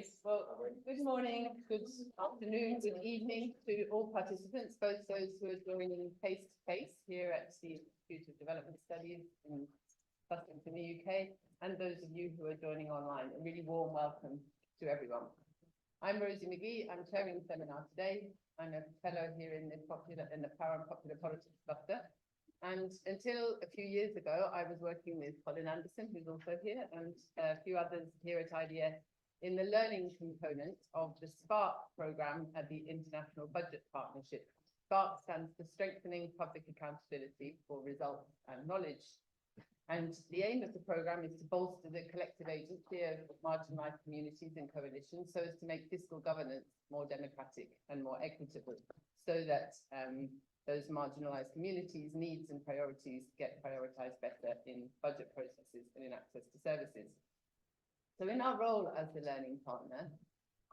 Great. Well, good morning, good afternoon, good evening to all participants, both those who are joining face-to-face here at the Institute of Development Studies in Sussex in the UK, and those of you who are joining online. A really warm welcome to everyone. I'm Rosie McGee. I'm chairing the seminar today. I'm a fellow here in the Power and Popular Politics cluster. And until a few years ago, I was working with Colin Anderson, who's also here, and a few others here at IDS in the learning component of the SPARK program at the International Budget Partnership. SPARK stands for Strengthening Public Accountability for Results and Knowledge. And the aim of the program is to bolster the collective agency of marginalised communities and coalitions so as to make fiscal governance more democratic and more equitable, so that those marginalised communities' needs and priorities get prioritised better in budget processes and in access to services. So in our role as the learning partner,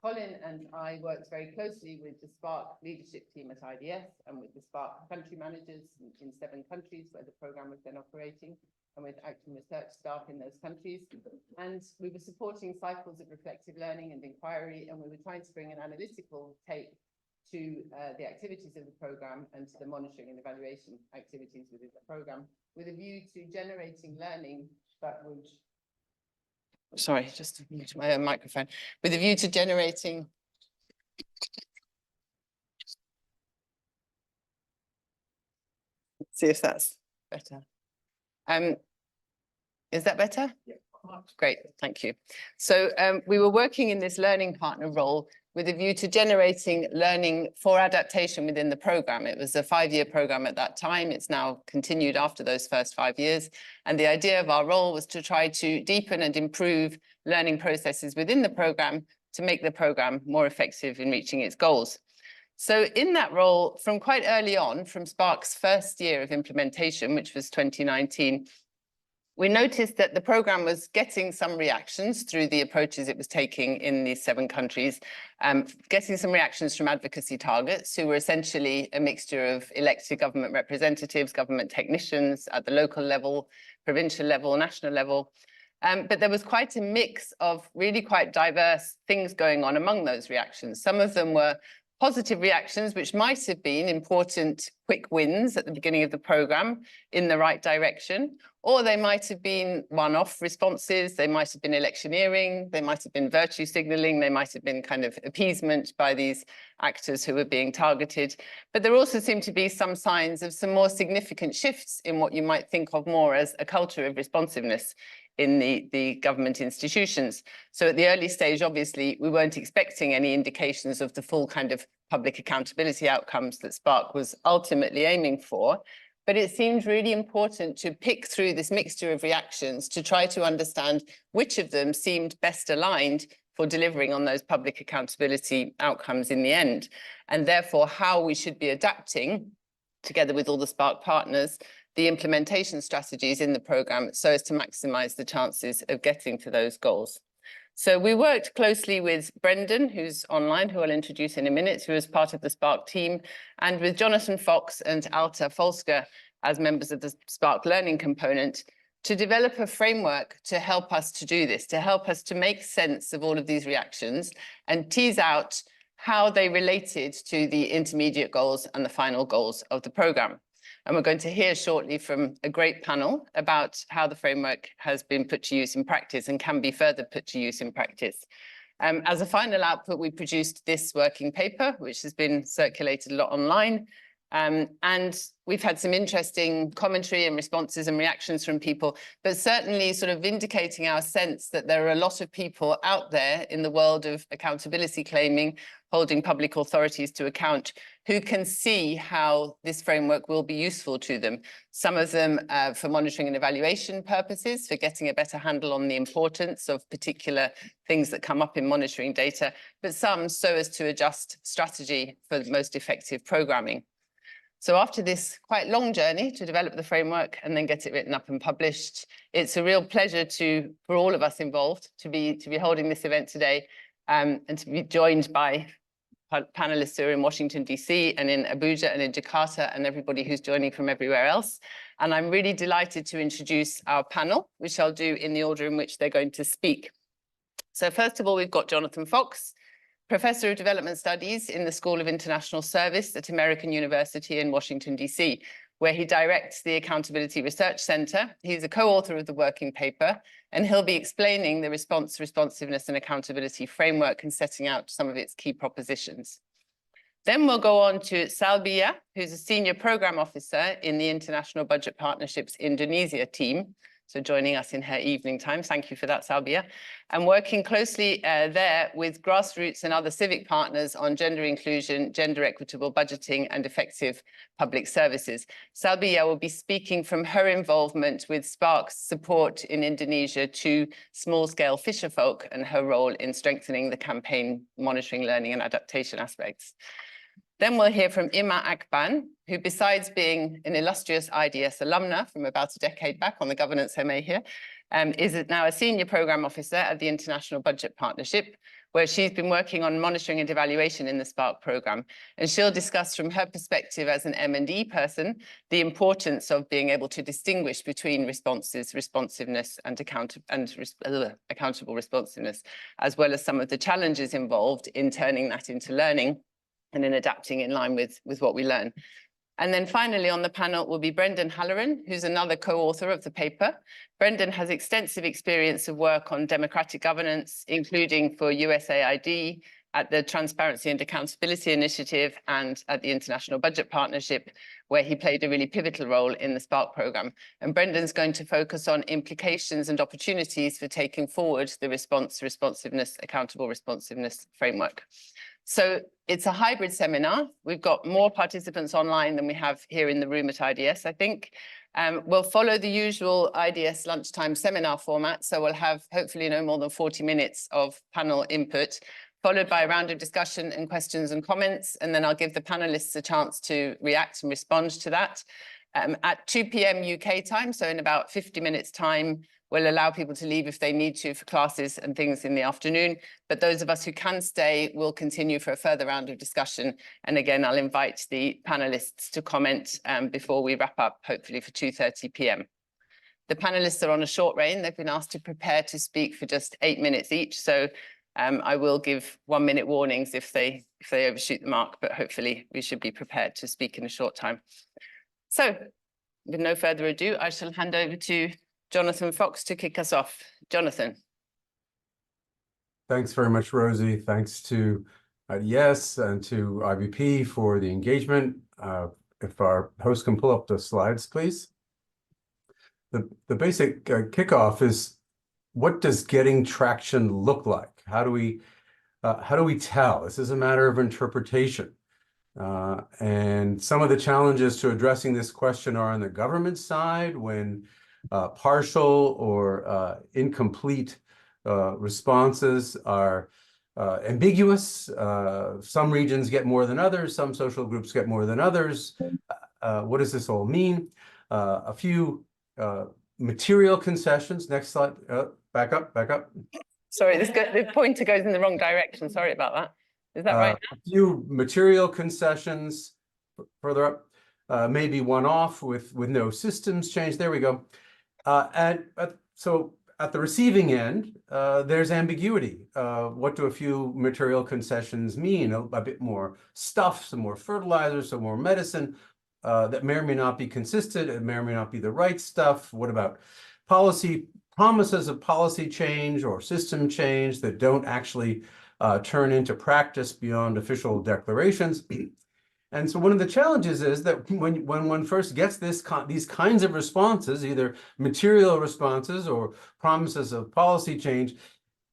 Colin and I worked very closely with the SPARK leadership team at IDS and with the SPARK country managers in 7 countries where the programme was then operating, and with action research staff in those countries. And we were supporting cycles of reflective learning and inquiry, and we were trying to bring an analytical take to the activities of the programme and to the monitoring and evaluation activities within the programme, with a view to generating learning that would... Sorry, just mute my own microphone. With a view to generating... Let's see if that's better. Is that better? Yeah. Great, thank you. So we were working in this learning partner role with a view to generating learning for adaptation within the programme. It was a 5-year programme at that time. It's now continued after those first 5 years. And the idea of our role was to try to deepen and improve learning processes within the programme to make the programme more effective in reaching its goals. So in that role, from quite early on, from SPARK's first year of implementation, which was 2019, we noticed that the programme was getting some reactions through the approaches it was taking in these 7 countries, getting some reactions from advocacy targets, who were essentially a mixture of elected government representatives, government technicians at the local level, provincial level, national level. But there was quite a mix of really quite diverse things going on among those reactions. Some of them were positive reactions, which might have been important quick wins at the beginning of the programme in the right direction, or they might have been one-off responses, they might have been electioneering, they might have been virtue signalling, they might have been kind of appeasement by these actors who were being targeted. But there also seemed to be some signs of some more significant shifts in what you might think of more as a culture of responsiveness in the government institutions. So at the early stage, obviously, we weren't expecting any indications of the full kind of public accountability outcomes that SPARK was ultimately aiming for. But it seemed really important to pick through this mixture of reactions to try to understand which of them seemed best aligned for delivering on those public accountability outcomes in the end, and therefore how we should be adapting, together with all the SPARK partners, the implementation strategies in the programme so as to maximise the chances of getting to those goals. So we worked closely with Brendan, who's online, who I'll introduce in a minute, who is part of the SPARK team, and with Jonathan Fox and Alta Folsker as members of the SPARK learning component, to develop a framework to help us to do this, to help us to make sense of all of these reactions and tease out how they related to the intermediate goals and the final goals of the programme. And we're going to hear shortly from a great panel about how the framework has been put to use in practice and can be further put to use in practice. As a final output, we produced this working paper, which has been circulated a lot online. And we've had some interesting commentary and responses and reactions from people, but certainly sort of vindicating our sense that there are a lot of people out there in the world of accountability claiming, holding public authorities to account, who can see how this framework will be useful to them. Some of them for monitoring and evaluation purposes, for getting a better handle on the importance of particular things that come up in monitoring data, but some so as to adjust strategy for the most effective programming. So after this quite long journey to develop the framework and then get it written up and published, it's a real pleasure for all of us involved to be holding this event today, and to be joined by panelists who are in Washington, DC, and in Abuja and in Jakarta, and everybody who's joining from everywhere else. And I'm really delighted to introduce our panel, which I'll do in the order in which they're going to speak. So first of all, we've got Jonathan Fox, Professor of Development Studies in the School of International Service at American University in Washington, D.C., where he directs the Accountability Research Center. He's a co-author of the working paper, and he'll be explaining the response, responsiveness, and accountability framework and setting out some of its key propositions. Then we'll go on to Salbia, who's a senior program officer in the International Budget Partnerships Indonesia team. So joining us in her evening time. Thank you for that, Salbia. And working closely there with grassroots and other civic partners on gender inclusion, gender equitable budgeting, and effective public services. Salbia will be speaking from her involvement with Spark's support in Indonesia to small-scale fisherfolk and her role in strengthening the campaign monitoring, learning, and adaptation aspects. Then we'll hear from Ima Akban, who besides being an illustrious IDS alumna from about a decade back on the governance MA here, is now a senior program officer at the International Budget Partnership, where she's been working on monitoring and evaluation in the Spark program. And she'll discuss from her perspective as an M&E person, the importance of being able to distinguish between responses, responsiveness, and accountable responsiveness, as well as some of the challenges involved in turning that into learning and in adapting in line with what we learn. And then finally on the panel will be Brendan Halloran, who's another co-author of the paper. Brendan has extensive experience of work on democratic governance, including for USAID, at the Transparency and Accountability Initiative, and at the International Budget Partnership, where he played a really pivotal role in the Spark program. And Brendan's going to focus on implications and opportunities for taking forward the response, responsiveness, accountable responsiveness framework. So it's a hybrid seminar. We've got more participants online than we have here in the room at IDS, I think. We'll follow the usual IDS lunchtime seminar format. So we'll have hopefully no more than 40 minutes of panel input, followed by a round of discussion and questions and comments. And then I'll give the panelists a chance to react and respond to that. At 2 p.m. UK time, so in about 50 minutes time, we'll allow people to leave if they need to for classes and things in the afternoon. But those of us who can stay will continue for a further round of discussion. And again, I'll invite the panelists to comment before we wrap up, hopefully for 2:30 p.m. The panelists are on a short rein. They've been asked to prepare to speak for just 8 minutes each. So I will give 1-minute warnings if they overshoot the mark, but hopefully we should be prepared to speak in a short time. So with no further ado, I shall hand over to Jonathan Fox to kick us off. Jonathan. Thanks very much, Rosie. Thanks to IDS and to IBP for the engagement. If our host can pull up the slides, please. The basic kickoff is, what does getting traction look like? How do we tell? This is a matter of interpretation. And some of the challenges to addressing this question are on the government side, when partial or incomplete responses are ambiguous. Some regions get more than others, some social groups get more than others. What does this all mean? A few material concessions. Next slide. Back up. Sorry, the pointer goes in the wrong direction. Sorry about that. Is that right? A few material concessions further up, maybe one-off with no systems change. There we go. So at the receiving end, there's ambiguity. What do a few material concessions mean? A bit more stuff, some more fertilizer, some more medicine that may or may not be consistent. It may or may not be the right stuff. What about policy promises of policy change or system change that don't actually turn into practice beyond official declarations? And so one of the challenges is that when one first gets these kinds of responses, either material responses or promises of policy change,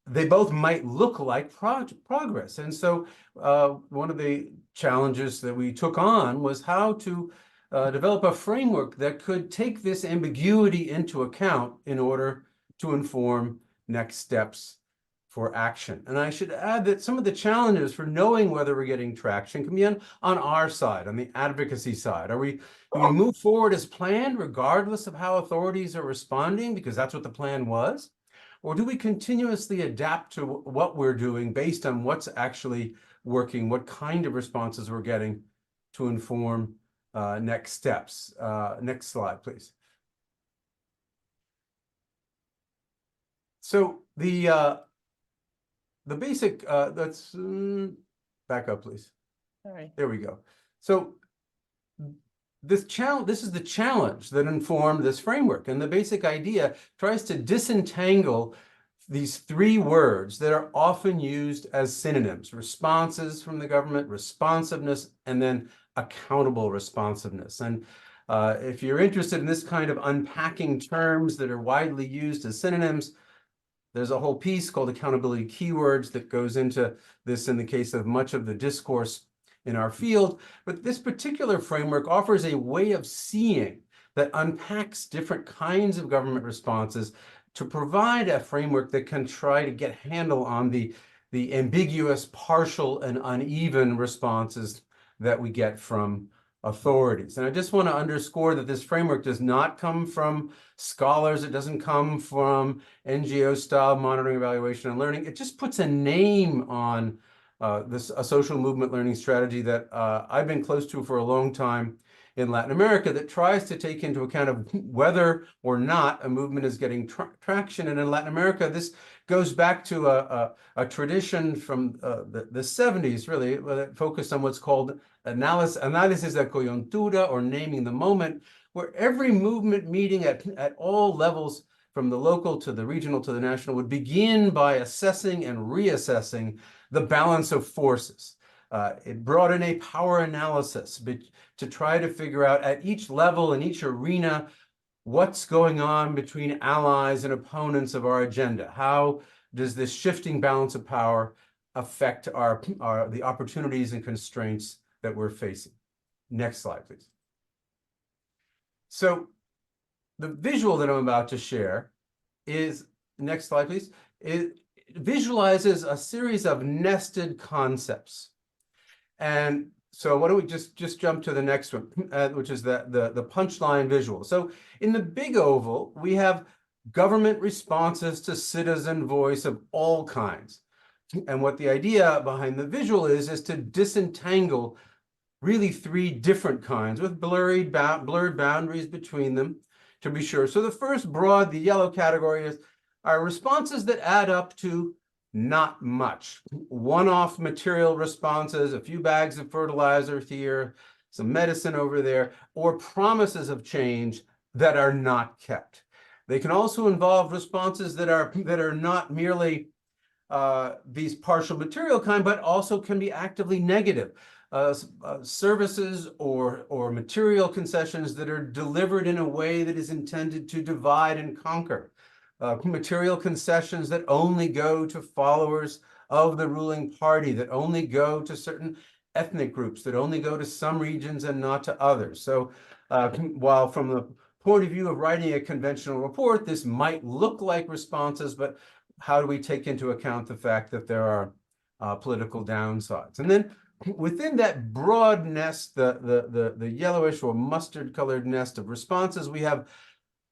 they both might look like progress. And so one of the challenges that we took on was how to develop a framework that could take this ambiguity into account in order to inform next steps for action. And I should add that some of the challenges for knowing whether we're getting traction can be on our side, on the advocacy side. Do we move forward as planned, regardless of how authorities are responding, because that's what the plan was? Or do we continuously adapt to what we're doing based on what's actually working, what kind of responses we're getting to inform next steps? Next slide, please. So the basic, let's back up, please. Sorry. There we go. So this is the challenge that informed this framework. And the basic idea tries to disentangle these three words that are often used as synonyms: responses from the government, responsiveness, and then accountable responsiveness. And if you're interested in this kind of unpacking terms that are widely used as synonyms, there's a whole piece called Accountability Keywords that goes into this in the case of much of the discourse in our field. But this particular framework offers a way of seeing that unpacks different kinds of government responses to provide a framework that can try to get a handle on the ambiguous, partial, and uneven responses that we get from authorities. And I just want to underscore that this framework does not come from scholars. It doesn't come from NGO-style monitoring, evaluation, and learning. It just puts a name on a social movement learning strategy that I've been close to for a long time in Latin America, that tries to take into account of whether or not a movement is getting traction. And in Latin America, this goes back to a tradition from the 70s, really, that focused on what's called análisis de coyuntura, or naming the moment, where every movement meeting at all levels, from the local to the regional to the national, would begin by assessing and reassessing the balance of forces. It brought in a power analysis to try to figure out at each level, in each arena, what's going on between allies and opponents of our agenda. How does this shifting balance of power affect the opportunities and constraints that we're facing? Next slide, please. So the visual that I'm about to share is, next slide, please, it visualizes a series of nested concepts. And so why don't we just jump to the next one, which is the punchline visual. So in the big oval, we have government responses to citizen voice of all kinds. And what the idea behind the visual is to disentangle really three different kinds with blurred boundaries between them, to be sure. So the first broad, the yellow category, are responses that add up to not much. One-off material responses, a few bags of fertilizer here, some medicine over there, or promises of change that are not kept. They can also involve responses that are not merely these partial material kind, but also can be actively negative. Services or material concessions that are delivered in a way that is intended to divide and conquer. Material concessions that only go to followers of the ruling party, that only go to certain ethnic groups, that only go to some regions and not to others. So while from the point of view of writing a conventional report, this might look like responses, but how do we take into account the fact that there are political downsides? And then within that broad nest, the yellowish or mustard colored nest of responses, we have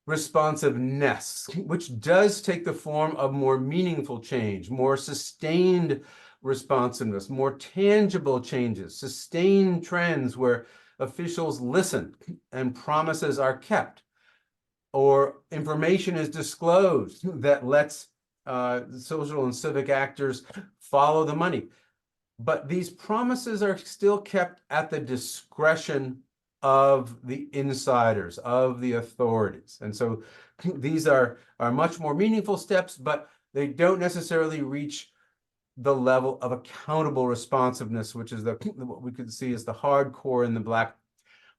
responsiveness, which does take the form of more meaningful change, more sustained responsiveness, more tangible changes, sustained trends where officials listen and promises are kept, or information is disclosed that lets social and civic actors follow the money. But these promises are still kept at the discretion of the insiders, of the authorities. And so these are much more meaningful steps, but they don't necessarily reach the level of accountable responsiveness, which is what we could see as the hardcore in the black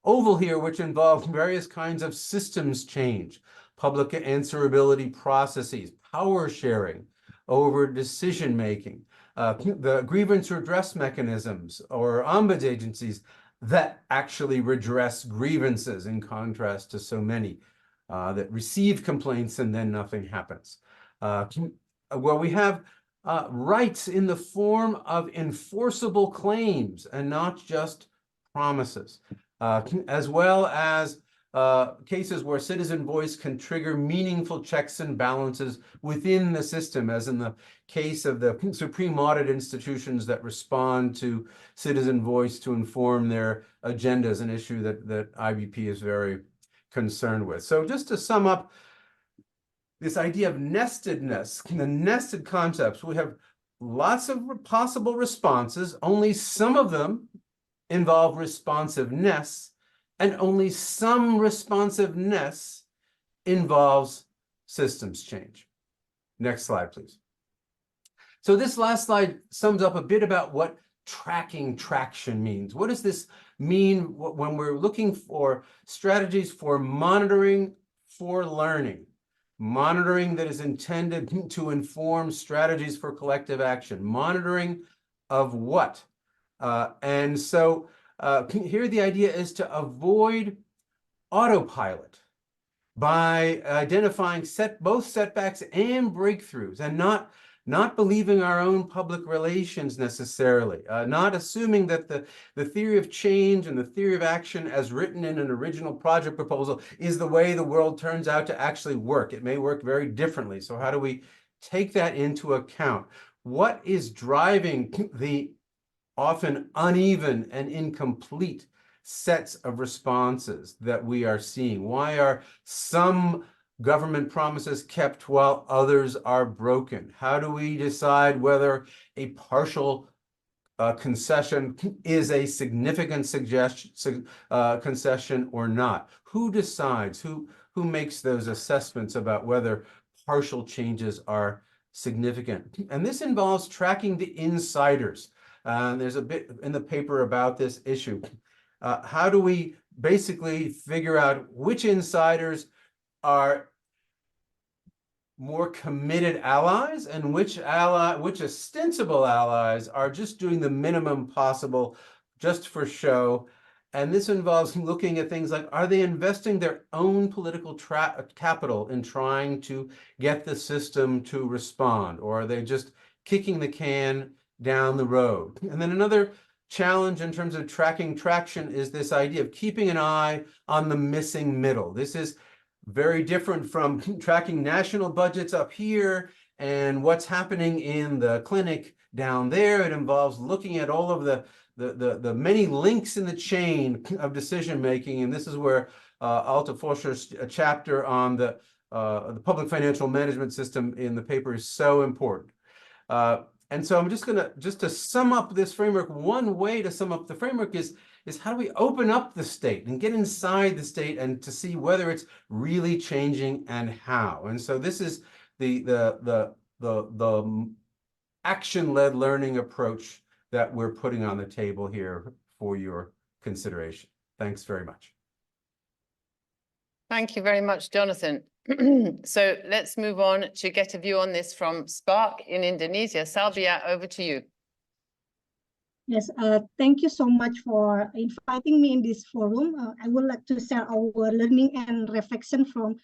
oval here, which involves various kinds of systems change, public answerability processes, power sharing over decision making, the grievance redress mechanisms or ombuds agencies that actually redress grievances, in contrast to so many that receive complaints and then nothing happens. Well, we have rights in the form of enforceable claims and not just promises, as well as cases where citizen voice can trigger meaningful checks and balances within the system, as in the case of the supreme audit institutions that respond to citizen voice to inform their agendas, an issue that IBP is very concerned with. So just to sum up this idea of nestedness, the nested concepts, we have lots of possible responses, only some of them involve responsiveness, and only some responsiveness involves systems change. Next slide, please. So this last slide sums up a bit about what tracking traction means. What does this mean when we're looking for strategies for monitoring for learning? Monitoring that is intended to inform strategies for collective action. Monitoring of what? And so here the idea is to avoid autopilot by identifying both setbacks and breakthroughs, and not believing our own public relations necessarily, not assuming that the theory of change and the theory of action as written in an original project proposal is the way the world turns out to actually work. It may work very differently. So how do we take that into account? What is driving the often uneven and incomplete sets of responses that we are seeing? Why are some government promises kept while others are broken? How do we decide whether a partial concession is a significant concession or not? Who decides? Who makes those assessments about whether partial changes are significant? And this involves tracking the insiders. There's a bit in the paper about this issue. How do we basically figure out which insiders are more committed allies and which ostensible allies are just doing the minimum possible just for show? And this involves looking at things like, are they investing their own political capital in trying to get the system to respond, or are they just kicking the can down the road? And then another challenge in terms of tracking traction is this idea of keeping an eye on the missing middle. This is very different from tracking national budgets up here and what's happening in the clinic down there. It involves looking at all of the many links in the chain of decision making, and this is where Alta Forscher's chapter on the public financial management system in the paper is so important. And so I'm just to sum up this framework, one way to sum up the framework is how do we open up the state and get inside the state and to see whether it's really changing and how. And so this is the action-led learning approach that we're putting on the table here for your consideration. Thanks very much. Thank you very much, Jonathan. So let's move on to get a view on this from Spark in Indonesia. Salvia, over to you. Yes, thank you so much for inviting me in this forum. I would like to share our learning and reflection from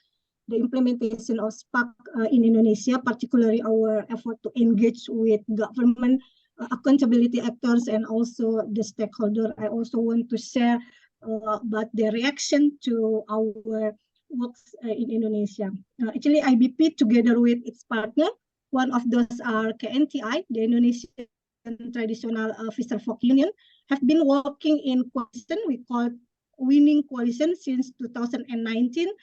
the implementation of Spark in Indonesia, particularly our effort to engage with government accountability actors and also the stakeholder. I also want to share about the reaction to our works in Indonesia. Actually, IBP, together with its partner, one of those are KNTI, the Indonesian Traditional Fisher Folk Union, have been working in coalition, we call Winning Coalition, since 2019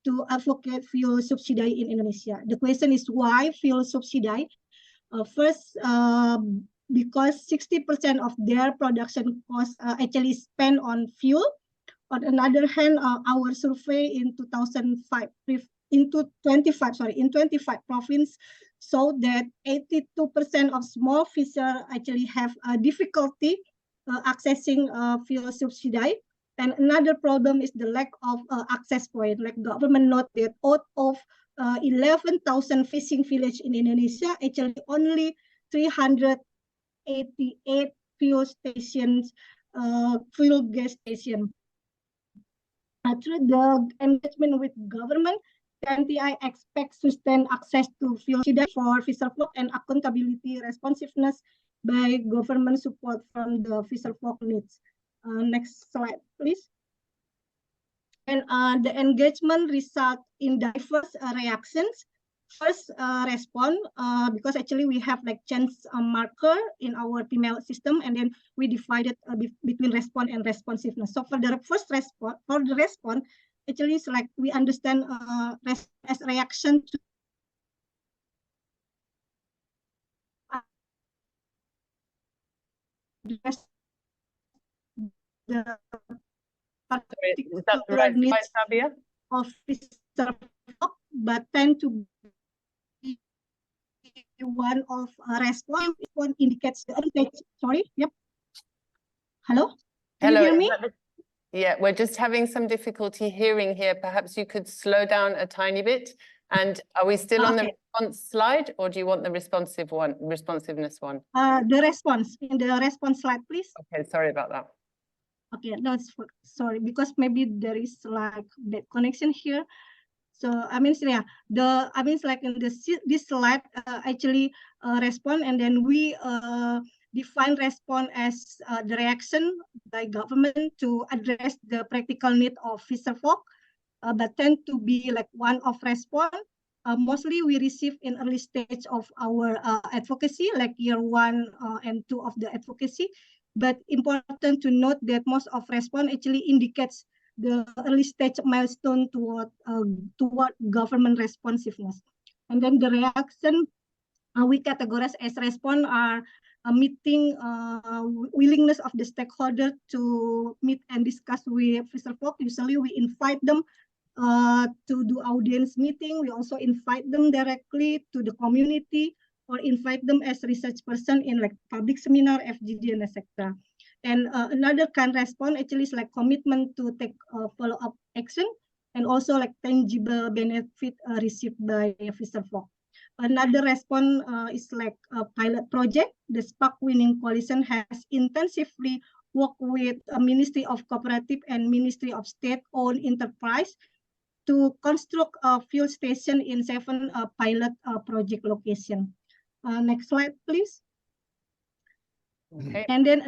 to advocate fuel subsidy in Indonesia. The question is why fuel subsidy? First, because 60% of their production costs actually spent on fuel. On another hand, our survey in 25 provinces showed that 82% of small fishers actually have difficulty accessing fuel subsidy. And another problem is the lack of access point. Like government noted, out of 11,000 fishing villages in Indonesia, actually only 388 fuel stations, fuel gas stations. Through the engagement with government, KNTI expects sustained access to fuel subsidy for fisher folk and accountability responsiveness by government support from the fisher folk needs. Next slide, please. And the engagement result in diverse reactions. First, respond, because actually we have like change marker in our PML system, and then we divided between respond and responsiveness. So for the first response, actually it's like we understand as reaction to address the Is that the right needs slide, Sabia? of fiscal folk, but tend to be one of a response. One indicates the advantage. Sorry, yep. Hello, can you Hello. hear me? Yeah, we're just having some difficulty hearing here. Perhaps you could slow down a tiny bit. And are we still on the response slide, or do you want the responsiveness one? The response, in the response slide, please. Okay, sorry about that. Okay, no, sorry, because maybe there is like bad connection here. So I mean, yeah, like in this slide actually respond, and then we define response as the reaction by government to address the practical need of fisher folk, but tend to be like one of response. Mostly we receive in early stage of our advocacy, like year 1 and 2 of the advocacy. But important to note that most of response actually indicates the early stage milestone toward government responsiveness. And then the reaction we categorize as response are meeting willingness of the stakeholder to meet and discuss with fisher folk. Usually we invite them to do audience meeting. We also invite them directly to the community or invite them as research person in like public seminar, FGD, and etc. And another kind of response actually is like commitment to take follow-up action, and also like tangible benefit received by fisher folk. Another response is like a pilot project. The SPAC winning coalition has intensively worked with a Ministry of Cooperative and Ministry of State-owned enterprise to construct a fuel station in 7 pilot project location. Next slide, please. Okay. And then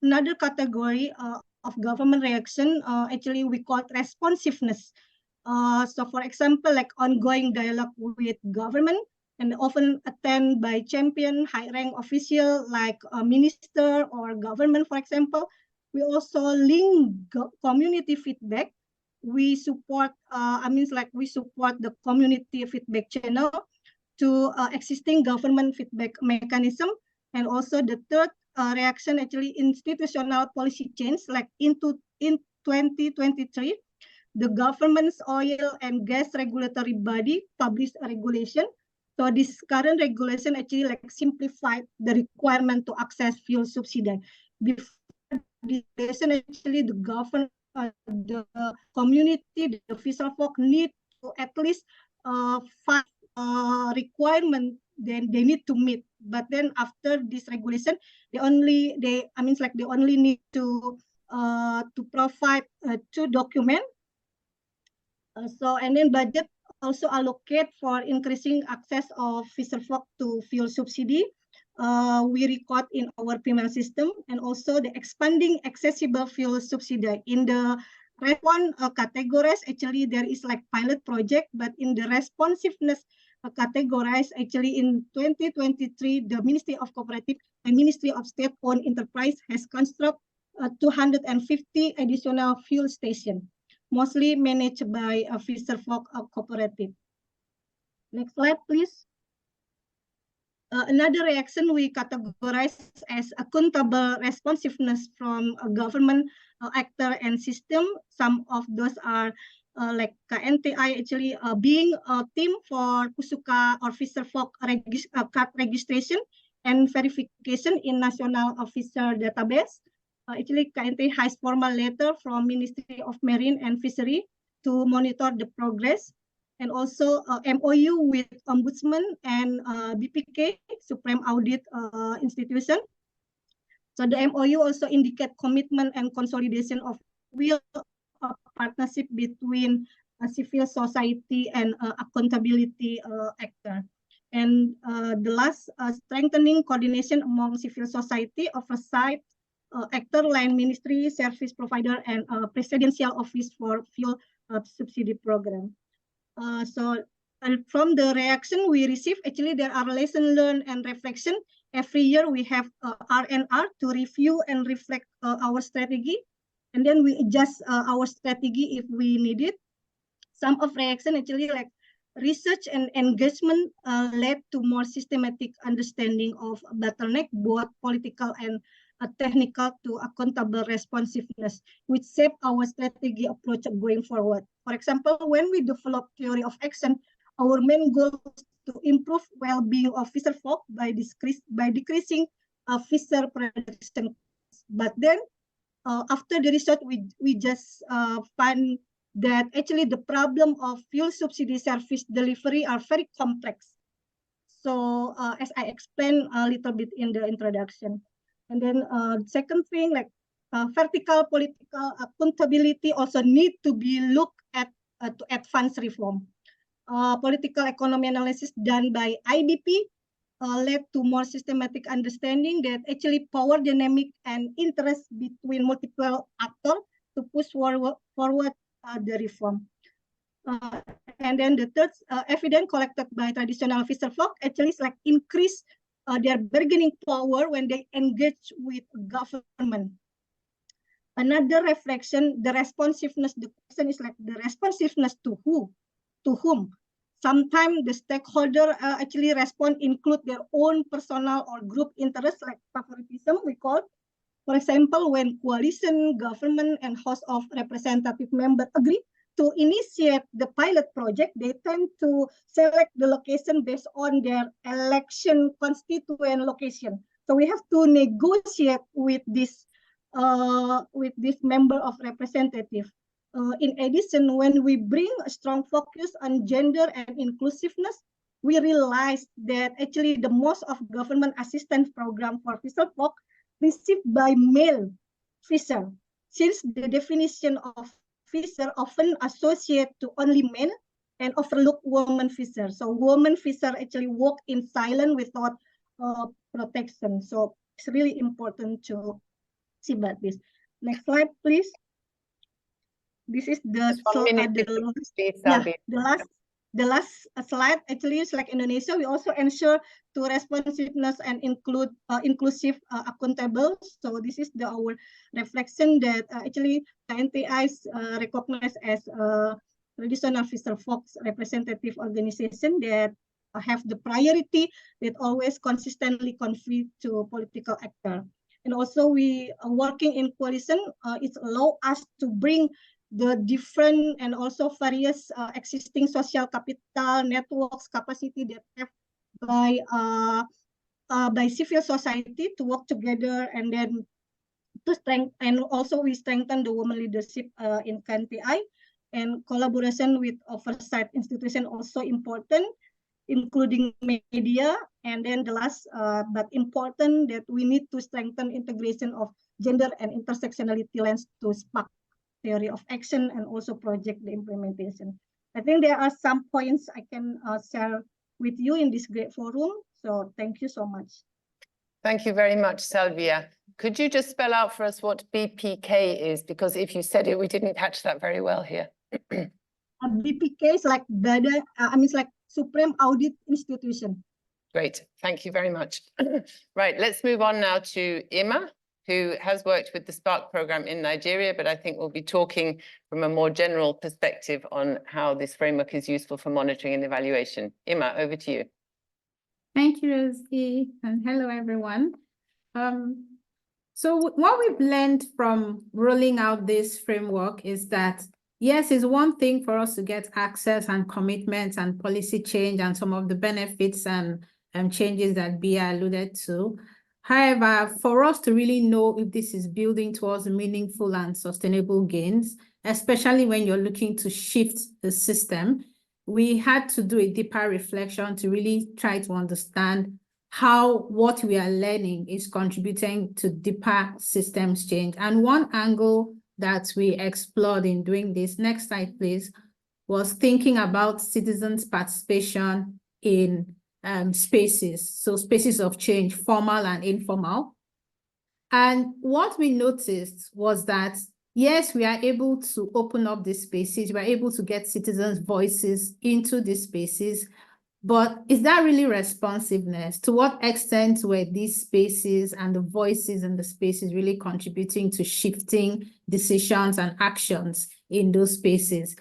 another category of government reaction, actually we call it responsiveness. So for example, like ongoing dialogue with government, and often attended by champion high-rank official like a minister or government, for example. We also link community feedback. We support, we support the community feedback channel to existing government feedback mechanism. And also the third reaction, actually institutional policy change, like in 2023, the government's oil and gas regulatory body published a regulation. So this current regulation actually like simplified the requirement to access fuel subsidy. Before this regulation, actually the government, the community, the fisher folk need to at least 5 requirements then they need to meet. But then after this regulation, they only need to provide 2 documents. So and then budget also allocate for increasing access of fisher folk to fuel subsidy. We record in our payment system, and also the expanding accessible fuel subsidy. In the response categories, actually there is like pilot project, but in the responsiveness categorized, actually in 2023, the Ministry of Cooperative and Ministry of State-owned enterprise has constructed 250 additional fuel stations, mostly managed by a fisher folk cooperative. Next slide, please. Another reaction we categorize as accountable responsiveness from a government actor and system. Some of those are like KNTI actually being a team for Kusuka or fisher folk card registration and verification in National Fisher Database. Actually, KNTI has formal letter from Ministry of Marine and Fishery to monitor the progress, and also MOU with Ombudsman and BPK, Supreme Audit Institution. So the MOU also indicate commitment and consolidation of will of partnership between civil society and accountability actor. And the last, strengthening coordination among civil society, oversight, actor, line ministry, service provider, and presidential office for fuel subsidy program. So from the reaction we receive, actually there are lesson learned and reflection. Every year we have R&R to review and reflect our strategy, and then we adjust our strategy if we need it. Some of reaction actually like research and engagement led to more systematic understanding of bottleneck, both political and technical, to accountable responsiveness, which shape our strategy approach going forward. For example, when we develop theory of action, our main goal is to improve well-being of fisher folk by decreasing fisher production. But then, after the research, we just find that actually the problem of fuel subsidy service delivery are very complex. So as I explained a little bit in the introduction. And then second thing, like vertical political accountability also need to be looked at to advance reform. Political economy analysis done by IBP led to more systematic understanding that actually power dynamic and interest between multiple actors to push forward the reform. And then the third evidence collected by traditional fisher folk actually is like increase their bargaining power when they engage with government. Another reflection, the responsiveness, the question is like the responsiveness to who, to whom. Sometimes the stakeholder actually respond include their own personal or group interests like favoritism, we call. For example, when coalition, government, and House of Representative members agree to initiate the pilot project, they tend to select the location based on their election constituent location. So we have to negotiate with this member of representative. In addition, when we bring a strong focus on gender and inclusiveness, we realize that actually the most of government assistance program for fisher folk received by male fisher, since the definition of fisher often associate to only men and overlook women fisher. So women fisher actually work in silence without protection. So it's really important to see about this. Next slide, please. This is the the last slide actually is like Indonesia. We also ensure to responsiveness and inclusive accountable. So this is our reflection that actually KNTI is recognized as a traditional fisher folks representative organization that have the priority that always consistently contribute to political actor. And also we are working in coalition. It allows us to bring the different and also various existing social capital networks capacity that have by civil society to work together, and then to strengthen, and also we strengthen the women leadership in KNTI, and collaboration with oversight institution also important, including media. And then the last but important, that we need to strengthen integration of gender and intersectionality lens to spark theory of action and also project the implementation. I think there are some points I can share with you in this great forum. So thank you so much. Thank you very much, Salvia. Could you just spell out for us what BPK is? Because if you said it, we didn't catch that very well here. BPK is like it's like Supreme Audit Institution. Great, thank you very much. Right, let's move on now to Emma, who has worked with the Spark program in Nigeria, but I think we'll be talking from a more general perspective on how this framework is useful for monitoring and evaluation. Emma, over to you. Thank you, Rosie, and hello, everyone. So what we've learned from rolling out this framework is that, yes, it's one thing for us to get access and commitments and policy change and some of the benefits and changes that Bia alluded to. However, for us to really know if this is building towards meaningful and sustainable gains, especially when you're looking to shift the system, we had to do a deeper reflection to really try to understand how what we are learning is contributing to deeper systems change. And one angle that we explored in doing this, next slide please, was thinking about citizens' participation in spaces, so spaces of change, formal and informal. And what we noticed was that, yes, we are able to open up these spaces, we are able to get citizens' voices into these spaces, but is that really responsiveness? To what extent were these spaces and the voices in the spaces really contributing to shifting decisions and actions in those spaces?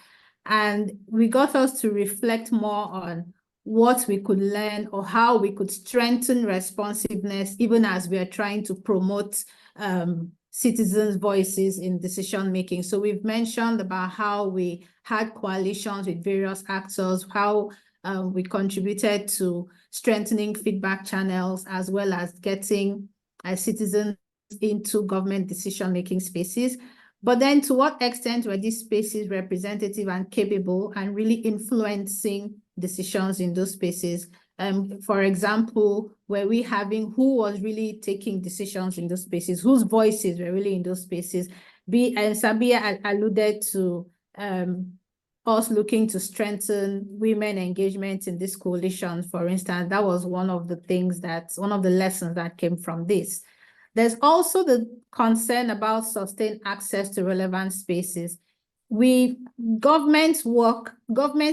And we got us to reflect more on what we could learn or how we could strengthen responsiveness, even as we are trying to promote citizens' voices in decision-making. So we've mentioned about how we had coalitions with various actors, how we contributed to strengthening feedback channels, as well as getting citizens into government decision-making spaces. But then to what extent were these spaces representative and capable and really influencing decisions in those spaces? For example, were we having who was really taking decisions in those spaces, whose voices were really in those spaces? Sabia alluded to us looking to strengthen women engagement in this coalition, for instance. That was one of the lessons that came from this. There's also the concern about sustained access to relevant spaces. Governments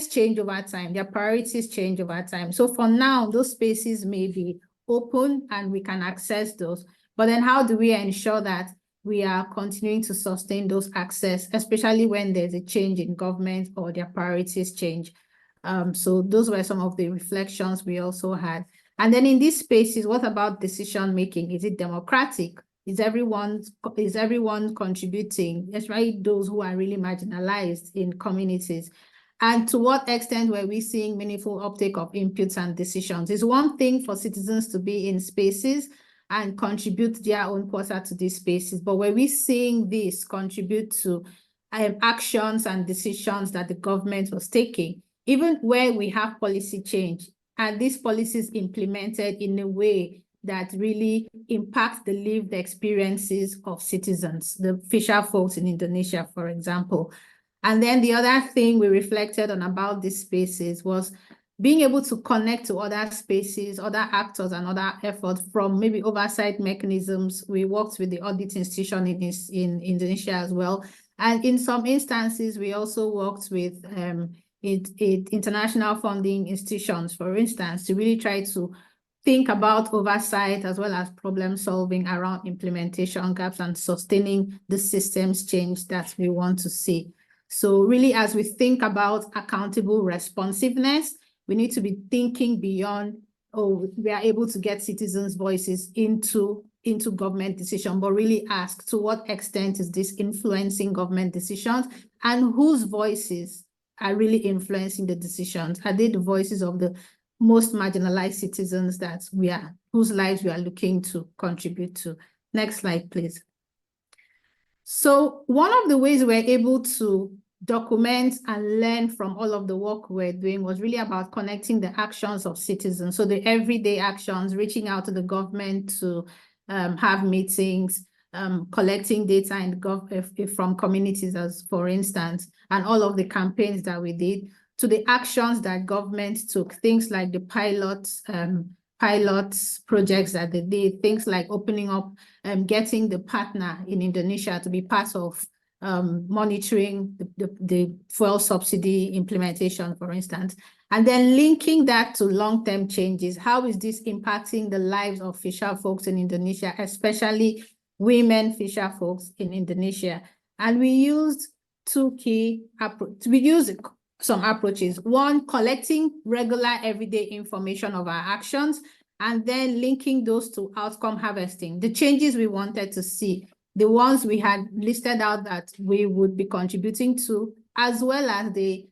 change over time, their priorities change over time. So for now, those spaces may be open and we can access those. But then how do we ensure that we are continuing to sustain those access, especially when there's a change in government or their priorities change? So those were some of the reflections we also had. And then in these spaces, what about decision-making? Is it democratic? Is everyone contributing, especially those who are really marginalized in communities? And to what extent were we seeing meaningful uptake of inputs and decisions? It's one thing for citizens to be in spaces and contribute their own quota to these spaces, but were we seeing this contribute to actions and decisions that the government was taking, even where we have policy change, and these policies implemented in a way that really impacts the lived experiences of citizens, the fisher folks in Indonesia, for example. And then the other thing we reflected on about these spaces was being able to connect to other spaces, other actors, and other efforts from maybe oversight mechanisms. We worked with the audit institution in Indonesia as well. And in some instances, we also worked with international funding institutions, for instance, to really try to think about oversight as well as problem solving around implementation gaps and sustaining the systems change that we want to see. So really, as we think about accountable responsiveness, we need to be thinking beyond, we are able to get citizens' voices into government decision, but really ask to what extent is this influencing government decisions and whose voices are really influencing the decisions? Are they the voices of the most marginalized citizens whose lives we are looking to contribute to? Next slide, please. So one of the ways we're able to document and learn from all of the work we're doing was really about connecting the actions of citizens. So the everyday actions, reaching out to the government to have meetings, collecting data from communities, as for instance, and all of the campaigns that we did, to the actions that government took, things like the pilot projects that they did, things like opening up, getting the partner in Indonesia to be part of monitoring the fuel subsidy implementation, for instance, and then linking that to long-term changes. How is this impacting the lives of fisher folks in Indonesia, especially women fisher folks in Indonesia? And we used two key approaches. We used some approaches. One, collecting regular everyday information of our actions, and then linking those to outcome harvesting, the changes we wanted to see, the ones we had listed out that we would be contributing to, as well as the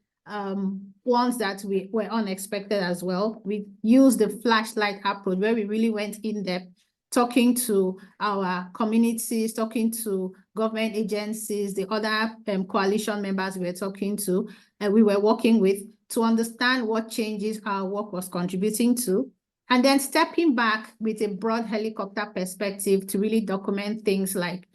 ones that were unexpected as well. We used the flashlight approach where we really went in depth, talking to our communities, talking to government agencies, the other coalition members we were talking to, and we were working with, to understand what changes our work was contributing to, and then stepping back with a broad helicopter perspective to really document things like,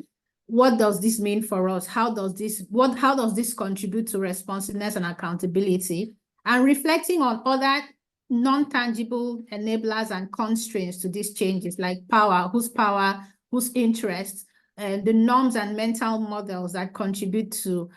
what does this mean for us? How does this contribute to responsiveness and accountability? And reflecting on other non-tangible enablers and constraints to these changes, like power, whose interests, the norms and mental models that contribute to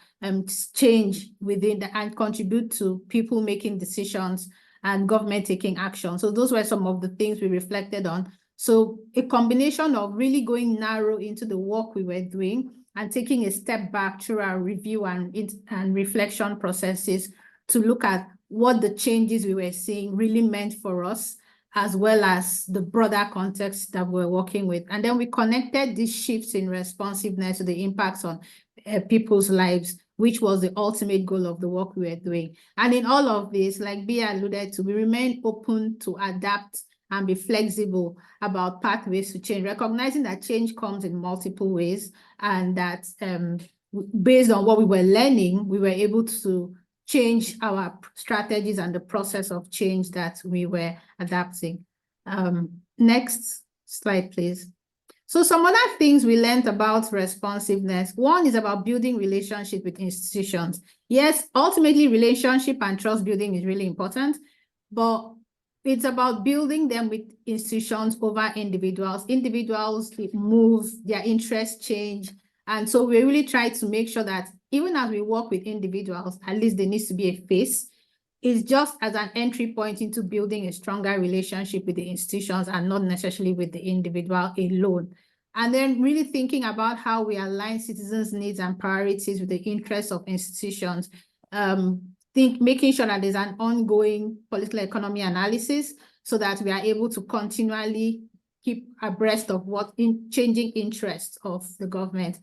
change within and contribute to people making decisions and government taking action. So those were some of the things we reflected on So a combination of really going narrow into the work we were doing and taking a step back through our review and reflection processes to look at what the changes we were seeing really meant for us, as well as the broader context that we're working with. And then we connected these shifts in responsiveness to the impacts on people's lives, which was the ultimate goal of the work we were doing. And in all of this, like Bia alluded to, we remain open to adapt and be flexible about pathways to change, recognizing that change comes in multiple ways, and that based on what we were learning, we were able to change our strategies and the process of change that we were adapting. Next slide, please. So some other things we learned about responsiveness. One is about building relationship with institutions. Yes, ultimately relationship and trust building is really important, but it's about building them with institutions over individuals. Individuals move, their interests change. And so we really try to make sure that even as we work with individuals, at least there needs to be a face. It's just as an entry point into building a stronger relationship with the institutions and not necessarily with the individual alone. And then really thinking about how we align citizens' needs and priorities with the interests of institutions. Making sure that there's an ongoing political economy analysis so that we are able to continually keep abreast of what changing interests of the government.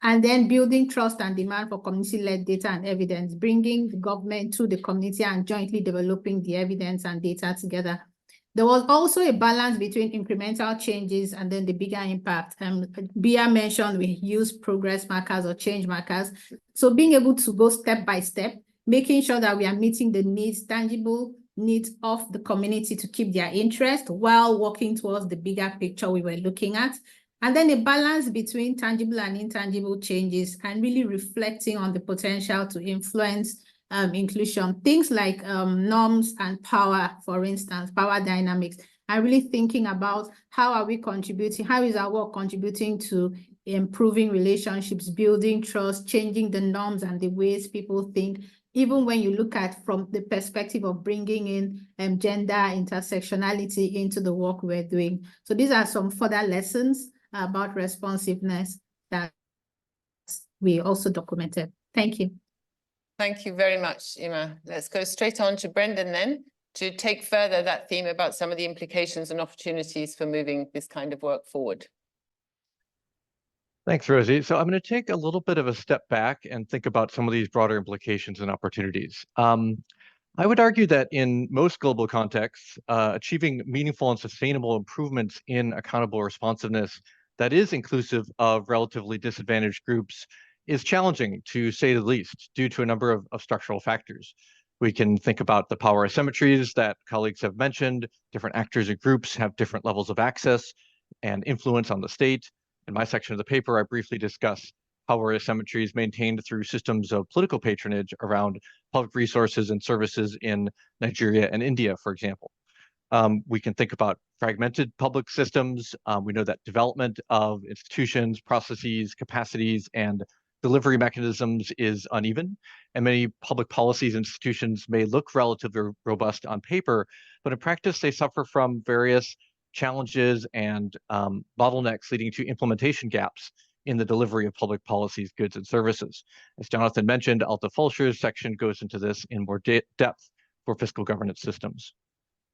And then building trust and demand for community-led data and evidence, bringing the government to the community and jointly developing the evidence and data together. There was also a balance between incremental changes and then the bigger impact. Bia mentioned we use progress markers or change markers. So being able to go step by step, making sure that we are meeting the needs, tangible needs of the community to keep their interest while working towards the bigger picture we were looking at. And then a balance between tangible and intangible changes and really reflecting on the potential to influence inclusion. Things like norms and power, for instance, power dynamics, and really thinking about how are we contributing, how is our work contributing to improving relationships, building trust, changing the norms and the ways people think, even when you look at from the perspective of bringing in gender intersectionality into the work we're doing. So these are some further lessons about responsiveness that we also documented. Thank you. Thank you very much, Ima. Let's go straight on to Brendan then to take further that theme about some of the implications and opportunities for moving this kind of work forward. Thanks, Rosie. So I'm going to take a little bit of a step back and think about some of these broader implications and opportunities. I would argue that in most global contexts, achieving meaningful and sustainable improvements in accountable responsiveness that is inclusive of relatively disadvantaged groups is challenging, to say the least, due to a number of structural factors. We can think about the power asymmetries that colleagues have mentioned. Different actors and groups have different levels of access and influence on the state. In my section of the paper, I briefly discuss power asymmetries maintained through systems of political patronage around public resources and services in Nigeria and India, for example. We can think about fragmented public systems. We know that development of institutions, processes, capacities, and delivery mechanisms is uneven, and many public policies institutions may look relatively robust on paper, but in practice they suffer from various challenges and bottlenecks leading to implementation gaps in the delivery of public policies, goods, and services. As Jonathan mentioned, Alta Fulcher's section goes into this in more depth for fiscal governance systems.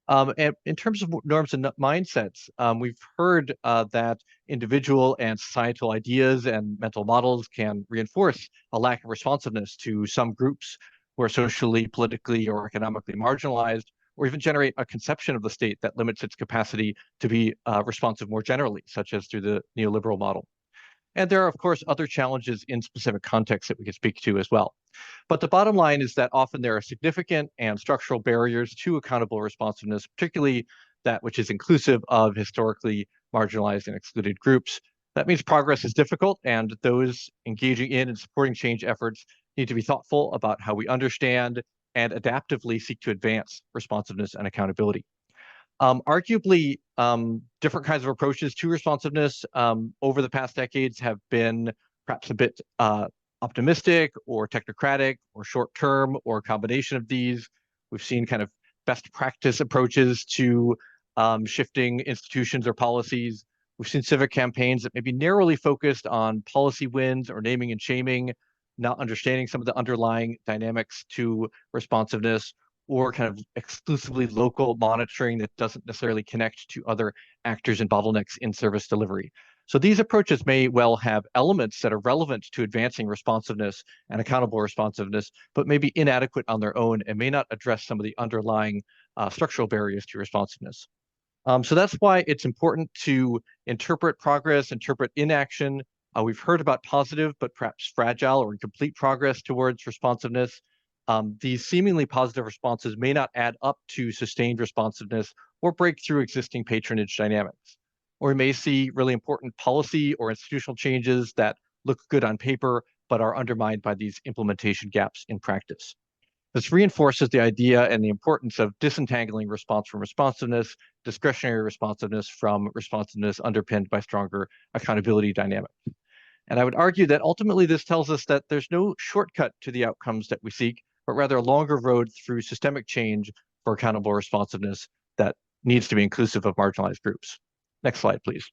And in terms of norms and mindsets, we've heard that individual and societal ideas and mental models can reinforce a lack of responsiveness to some groups who are socially, politically, or economically marginalized, or even generate a conception of the state that limits its capacity to be responsive more generally, such as through the neoliberal model. And there are, of course, other challenges in specific contexts that we can speak to as well. But the bottom line is that often there are significant and structural barriers to accountable responsiveness, particularly that which is inclusive of historically marginalized and excluded groups. That means progress is difficult, and those engaging in and supporting change efforts need to be thoughtful about how we understand and adaptively seek to advance responsiveness and accountability. Arguably, different kinds of approaches to responsiveness over the past decades have been perhaps a bit optimistic or technocratic or short-term or a combination of these. We've seen kind of best practice approaches to shifting institutions or policies. We've seen civic campaigns that may be narrowly focused on policy wins or naming and shaming, not understanding some of the underlying dynamics to responsiveness, or kind of exclusively local monitoring that doesn't necessarily connect to other actors and bottlenecks in service delivery. So these approaches may well have elements that are relevant to advancing responsiveness and accountable responsiveness, but may be inadequate on their own and may not address some of the underlying structural barriers to responsiveness. So that's why it's important to interpret progress, interpret inaction. We've heard about positive, but perhaps fragile or incomplete progress towards responsiveness. These seemingly positive responses may not add up to sustained responsiveness or break through existing patronage dynamics. Or we may see really important policy or institutional changes that look good on paper, but are undermined by these implementation gaps in practice. This reinforces the idea and the importance of disentangling response from responsiveness, discretionary responsiveness from responsiveness underpinned by stronger accountability dynamics. And I would argue that ultimately this tells us that there's no shortcut to the outcomes that we seek, but rather a longer road through systemic change for accountable responsiveness that needs to be inclusive of marginalized groups. Next slide, please.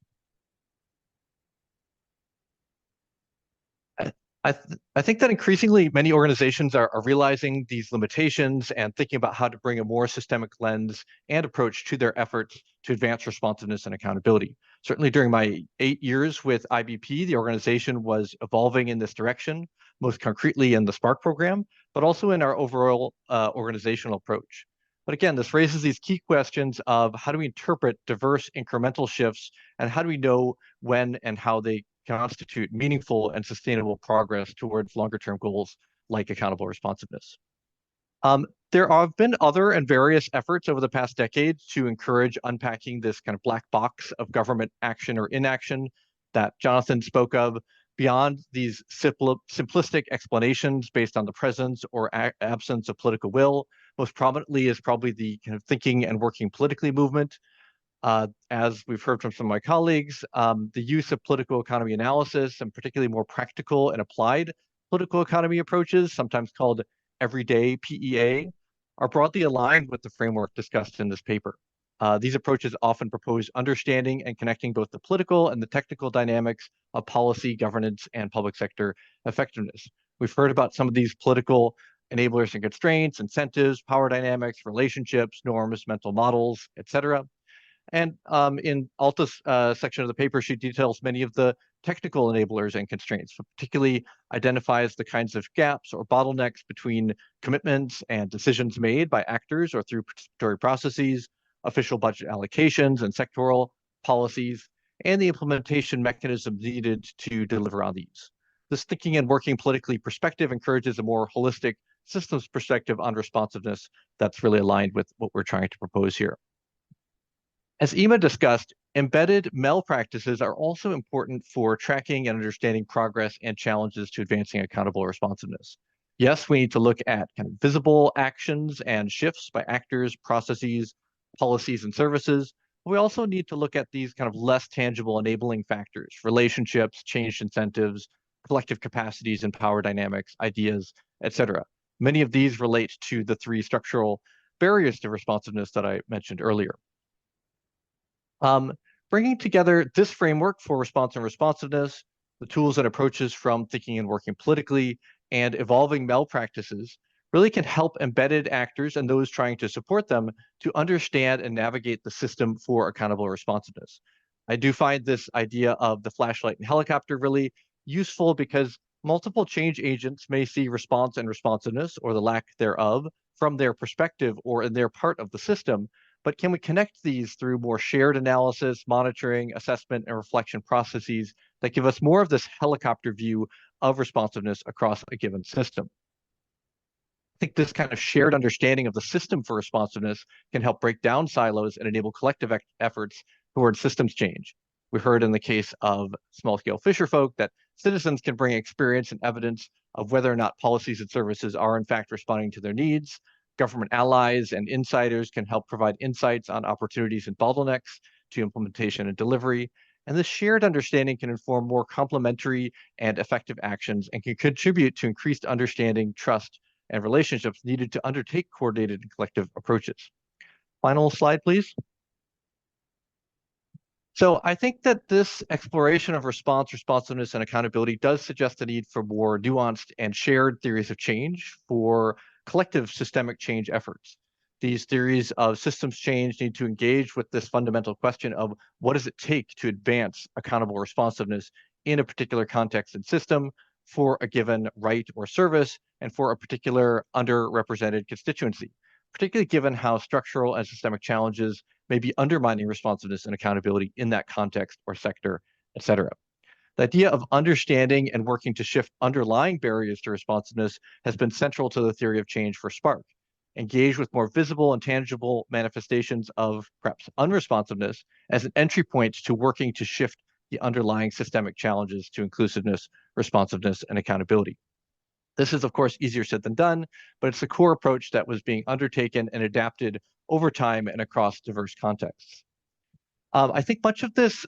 I think that increasingly many organizations are realizing these limitations and thinking about how to bring a more systemic lens and approach to their efforts to advance responsiveness and accountability. Certainly during my 8 years with IBP, the organization was evolving in this direction, most concretely in the Spark program, but also in our overall organizational approach. But again, this raises these key questions of how do we interpret diverse incremental shifts, and how do we know when and how they constitute meaningful and sustainable progress towards longer-term goals like accountable responsiveness. There have been other and various efforts over the past decade to encourage unpacking this kind of black box of government action or inaction that Jonathan spoke of, beyond these simplistic explanations based on the presence or absence of political will. Most prominently is probably the kind of thinking and working politically movement. As we've heard from some of my colleagues, the use of political economy analysis, and particularly more practical and applied political economy approaches, sometimes called everyday PEA, are broadly aligned with the framework discussed in this paper. These approaches often propose understanding and connecting both the political and the technical dynamics of policy, governance, and public sector effectiveness. We've heard about some of these political enablers and constraints, incentives, power dynamics, relationships, norms, mental models, etc. And in Alta's section of the paper, she details many of the technical enablers and constraints, particularly identifies the kinds of gaps or bottlenecks between commitments and decisions made by actors or through participatory processes, official budget allocations and sectoral policies, and the implementation mechanisms needed to deliver on these. This thinking and working politically perspective encourages a more holistic systems perspective on responsiveness that's really aligned with what we're trying to propose here. As Ima discussed, embedded malpractices are also important for tracking and understanding progress and challenges to advancing accountable responsiveness. Yes, we need to look at kind of visible actions and shifts by actors, processes, policies, and services. But we also need to look at these kind of less tangible enabling factors, relationships, changed incentives, collective capacities and power dynamics, ideas, etc. Many of these relate to the 3 structural barriers to responsiveness that I mentioned earlier. Bringing together this framework for response and responsiveness, the tools and approaches from thinking and working politically, and evolving malpractices really can help embedded actors and those trying to support them to understand and navigate the system for accountable responsiveness. I do find this idea of the flashlight and helicopter really useful because multiple change agents may see response and responsiveness, or the lack thereof, from their perspective or in their part of the system. But can we connect these through more shared analysis, monitoring, assessment, and reflection processes that give us more of this helicopter view of responsiveness across a given system? I think this kind of shared understanding of the system for responsiveness can help break down silos and enable collective efforts towards systems change. We heard in the case of small-scale fisherfolk that citizens can bring experience and evidence of whether or not policies and services are in fact responding to their needs. Government allies and insiders can help provide insights on opportunities and bottlenecks to implementation and delivery. And this shared understanding can inform more complementary and effective actions and can contribute to increased understanding, trust, and relationships needed to undertake coordinated and collective approaches. Final slide, please. So I think that this exploration of response, responsiveness, and accountability does suggest the need for more nuanced and shared theories of change for collective systemic change efforts. These theories of systems change need to engage with this fundamental question of what does it take to advance accountable responsiveness in a particular context and system for a given right or service and for a particular underrepresented constituency, particularly given how structural and systemic challenges may be undermining responsiveness and accountability in that context or sector, et cetera. The idea of understanding and working to shift underlying barriers to responsiveness has been central to the theory of change for Spark. Engage with more visible and tangible manifestations of perhaps unresponsiveness as an entry point to working to shift the underlying systemic challenges to inclusiveness, responsiveness, and accountability. This is, of course, easier said than done, but it's the core approach that was being undertaken and adapted over time and across diverse contexts. I think much of this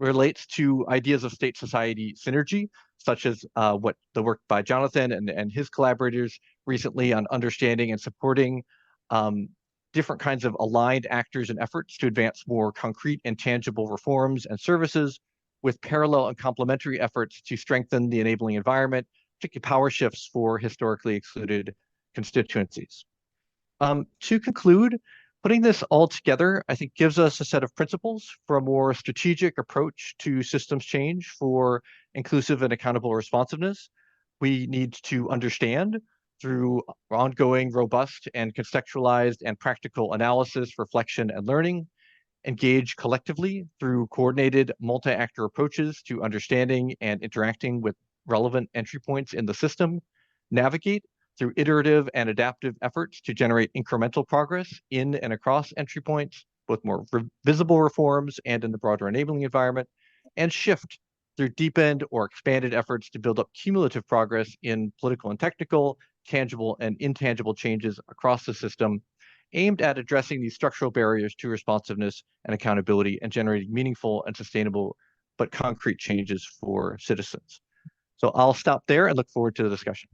relates to ideas of state-society synergy, such as what the work by Jonathan and his collaborators recently on understanding and supporting different kinds of aligned actors and efforts to advance more concrete and tangible reforms and services with parallel and complementary efforts to strengthen the enabling environment, particularly power shifts for historically excluded constituencies. To conclude, putting this all together, I think, gives us a set of principles for a more strategic approach to systems change for inclusive and accountable responsiveness. We need to understand through ongoing, robust, and contextualized and practical analysis, reflection, and learning, engage collectively through coordinated multi-actor approaches to understanding and interacting with relevant entry points in the system, navigate through iterative and adaptive efforts to generate incremental progress in and across entry points, both more visible reforms and in the broader enabling environment, and shift through deepened or expanded efforts to build up cumulative progress in political and technical, tangible and intangible changes across the system, aimed at addressing these structural barriers to responsiveness and accountability and generating meaningful and sustainable but concrete changes for citizens. So I'll stop there and look forward to the discussion.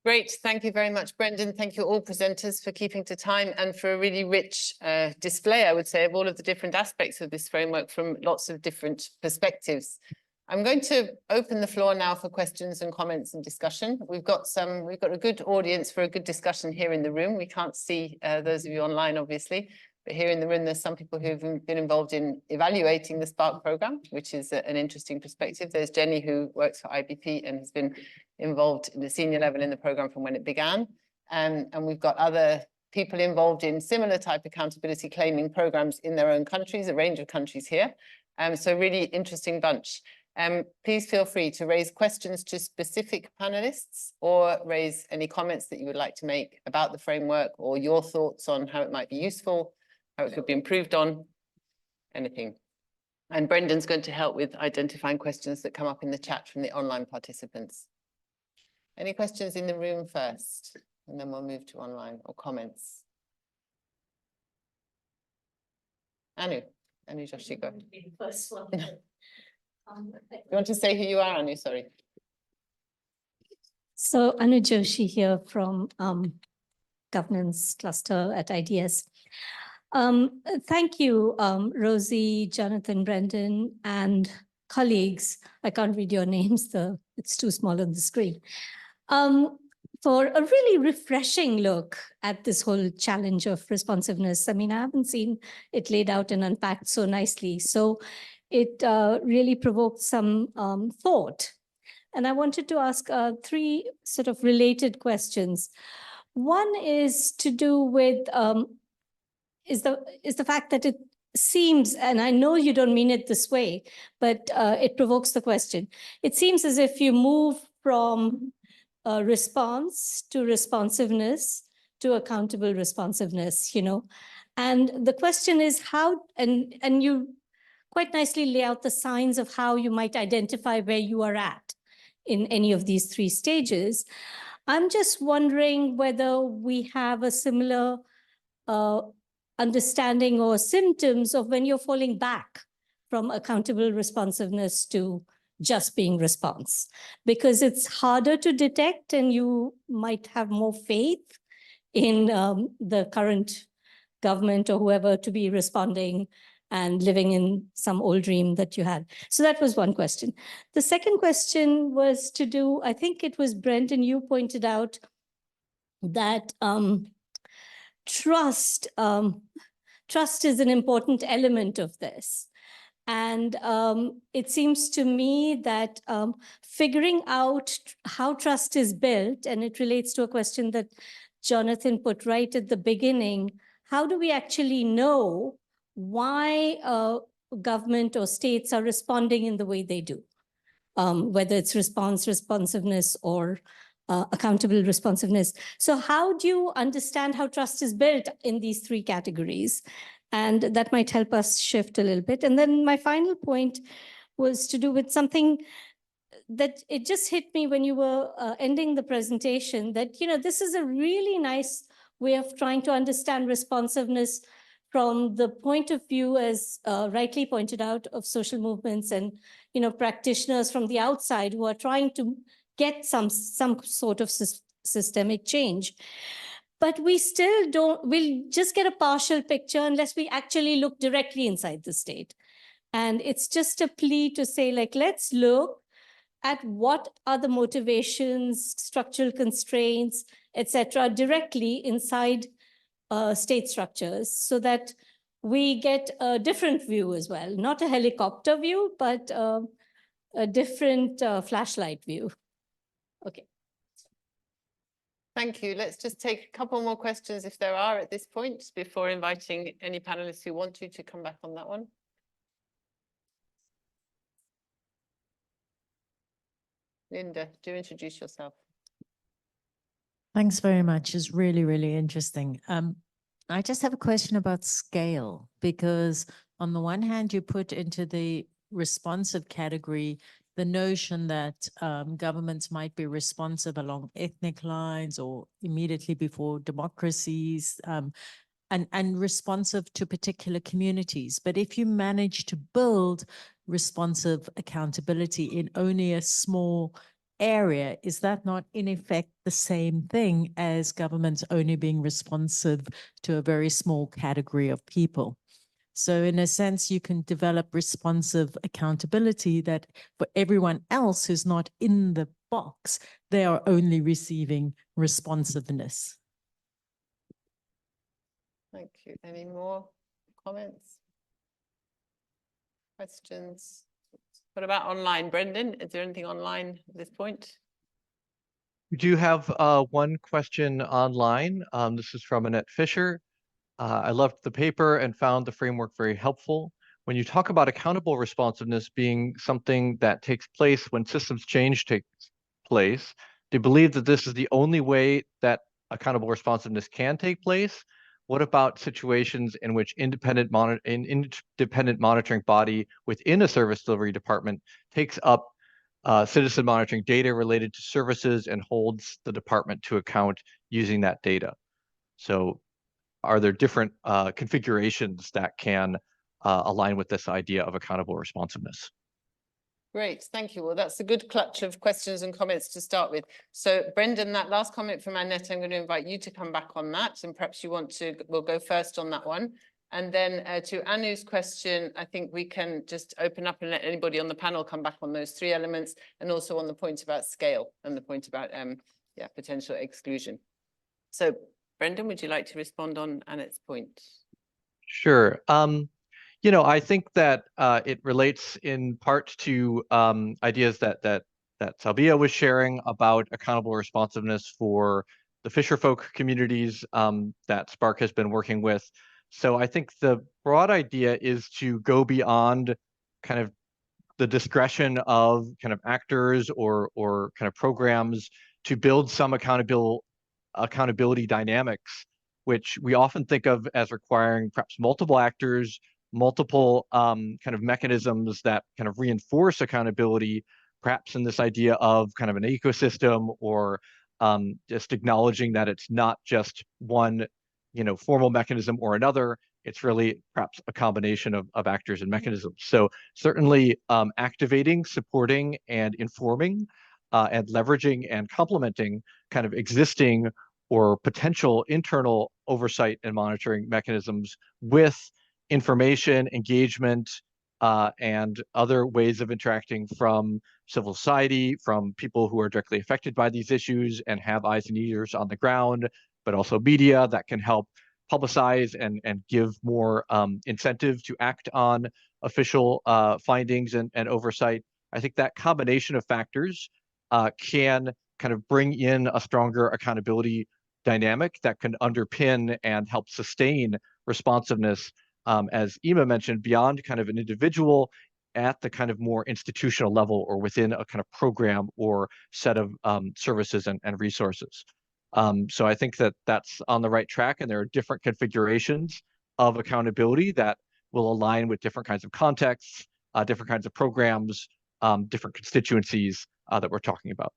Great. Thank you very much, Brendan. Thank you all presenters for keeping to time and for a really rich display, I would say, of all of the different aspects of this framework from lots of different perspectives. I'm going to open the floor now for questions and comments and discussion. We've got a good audience for a good discussion here in the room. We can't see those of you online, obviously, but here in the room, there's some people who've been involved in evaluating the Spark program, which is an interesting perspective. There's Jenny, who works for IBP and has been involved in the senior level in the program from when it began. And we've got other people involved in similar type accountability claiming programs in their own countries, a range of countries here. So really interesting bunch. Please feel free to raise questions to specific panelists or raise any comments that you would like to make about the framework or your thoughts on how it might be useful, how it could be improved on, anything. And Brendan's going to help with identifying questions that come up in the chat from the online participants. Any questions in the room first, and then we'll move to online or comments. Anu Joshi, go. First one. You want to say who you are, Anu? Sorry. So Anu Joshi here from Governance Cluster at IDS. Thank you, Rosie, Jonathan, Brendan, and colleagues. I can't read your names, it's too small on the screen. For a really refreshing look at this whole challenge of responsiveness. I mean, I haven't seen it laid out and unpacked so nicely. So it really provoked some thought. And I wanted to ask three sort of related questions. One is to do with is the fact that it seems, and I know you don't mean it this way, but it provokes the question. It seems as if you move from response to responsiveness to accountable responsiveness, and the question is how, and you quite nicely lay out the signs of how you might identify where you are at in any of these three stages. I'm just wondering whether we have a similar understanding or symptoms of when you're falling back from accountable responsiveness to just being response, because it's harder to detect and you might have more faith in the current government or whoever to be responding and living in some old dream that you had. So that was one question. The second question was to do, I think it was Brendan, you pointed out that trust is an important element of this. And it seems to me that figuring out how trust is built, and it relates to a question that Jonathan put right at the beginning, how do we actually know why government or states are responding in the way they do? Whether it's responsiveness, or accountable responsiveness. So how do you understand how trust is built in these three categories? And that might help us shift a little bit. And then my final point was to do with something that it just hit me when you were ending the presentation, that, you know, this is a really nice way of trying to understand responsiveness from the point of view, as rightly pointed out, of social movements and, you know, practitioners from the outside who are trying to get some sort of systemic change. But we still we'll just get a partial picture unless we actually look directly inside the state. And it's just a plea to say, like, let's look at what are the motivations, structural constraints, etc., directly inside state structures, so that we get a different view as well, not a helicopter view, but a different flashlight view. Okay. Thank you. Let's just take a couple more questions if there are at this point before inviting any panelists who want to come back on that one. Linda, do introduce yourself. Thanks very much. It's really, really interesting. I just have a question about scale, because on the one hand, you put into the responsive category the notion that governments might be responsive along ethnic lines or immediately before democracies, and responsive to particular communities. But if you manage to build responsive accountability in only a small area, is that not in effect the same thing as governments only being responsive to a very small category of people? So in a sense, you can develop responsive accountability that for everyone else who's not in the box, they are only receiving responsiveness. Thank you. Any more comments? Questions? What about online? Brendan, is there anything online at this point? We do have one question online. This is from Annette Fisher. I loved the paper and found the framework very helpful. When you talk about accountable responsiveness being something that takes place when systems change takes place, do you believe that this is the only way that accountable responsiveness can take place? What about situations in which independent monitoring body within a service delivery department takes up citizen monitoring data related to services and holds the department to account using that data? So are there different configurations that can align with this idea of accountable responsiveness? Great, thank you. Well, that's a good clutch of questions and comments to start with. So Brendan, that last comment from Annette, I'm going to invite you to come back on that, and perhaps you want to, we'll go first on that one. And then to Anu's question, I think we can just open up and let anybody on the panel come back on those three elements, and also on the point about scale and the point about potential exclusion. So Brendan, would you like to respond on Annette's point? Sure. You know, I think that it relates in part to ideas that Salvia was sharing about accountable responsiveness for the fisherfolk communities that Spark has been working with. So I think the broad idea is to go beyond kind of the discretion of kind of actors or kind of programs to build some accountability dynamics, which we often think of as requiring perhaps multiple actors, multiple kind of mechanisms that kind of reinforce accountability, perhaps in this idea of kind of an ecosystem, or just acknowledging that it's not just one, you know, formal mechanism or another. It's really perhaps a combination of actors and mechanisms. So certainly activating, supporting, and informing, and leveraging and complementing kind of existing or potential internal oversight and monitoring mechanisms with information, engagement, and other ways of interacting from civil society, from people who are directly affected by these issues and have eyes and ears on the ground, but also media that can help publicize and give more incentive to act on official findings and oversight. I think that combination of factors can kind of bring in a stronger accountability dynamic that can underpin and help sustain responsiveness, as Ima mentioned, beyond kind of an individual at the kind of more institutional level or within a kind of program or set of services and resources. So I think that that's on the right track, and there are different configurations of accountability that will align with different kinds of contexts, different kinds of programs, different constituencies that we're talking about.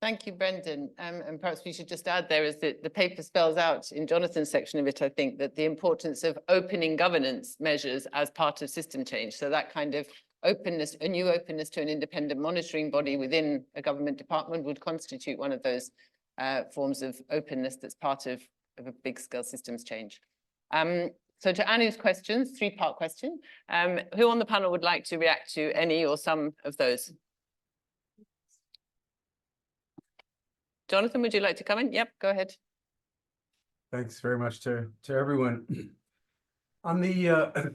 Thank you, Brendan. And perhaps we should just add there is that the paper spells out in Jonathan's section of it, I think, that the importance of opening governance measures as part of system change. So that kind of openness, a new openness to an independent monitoring body within a government department would constitute one of those forms of openness that's part of a big scale systems change. So to Anu's questions, three-part question, who on the panel would like to react to any or some of those? Jonathan, would you like to come in? Yep, go ahead. Thanks very much to everyone. On the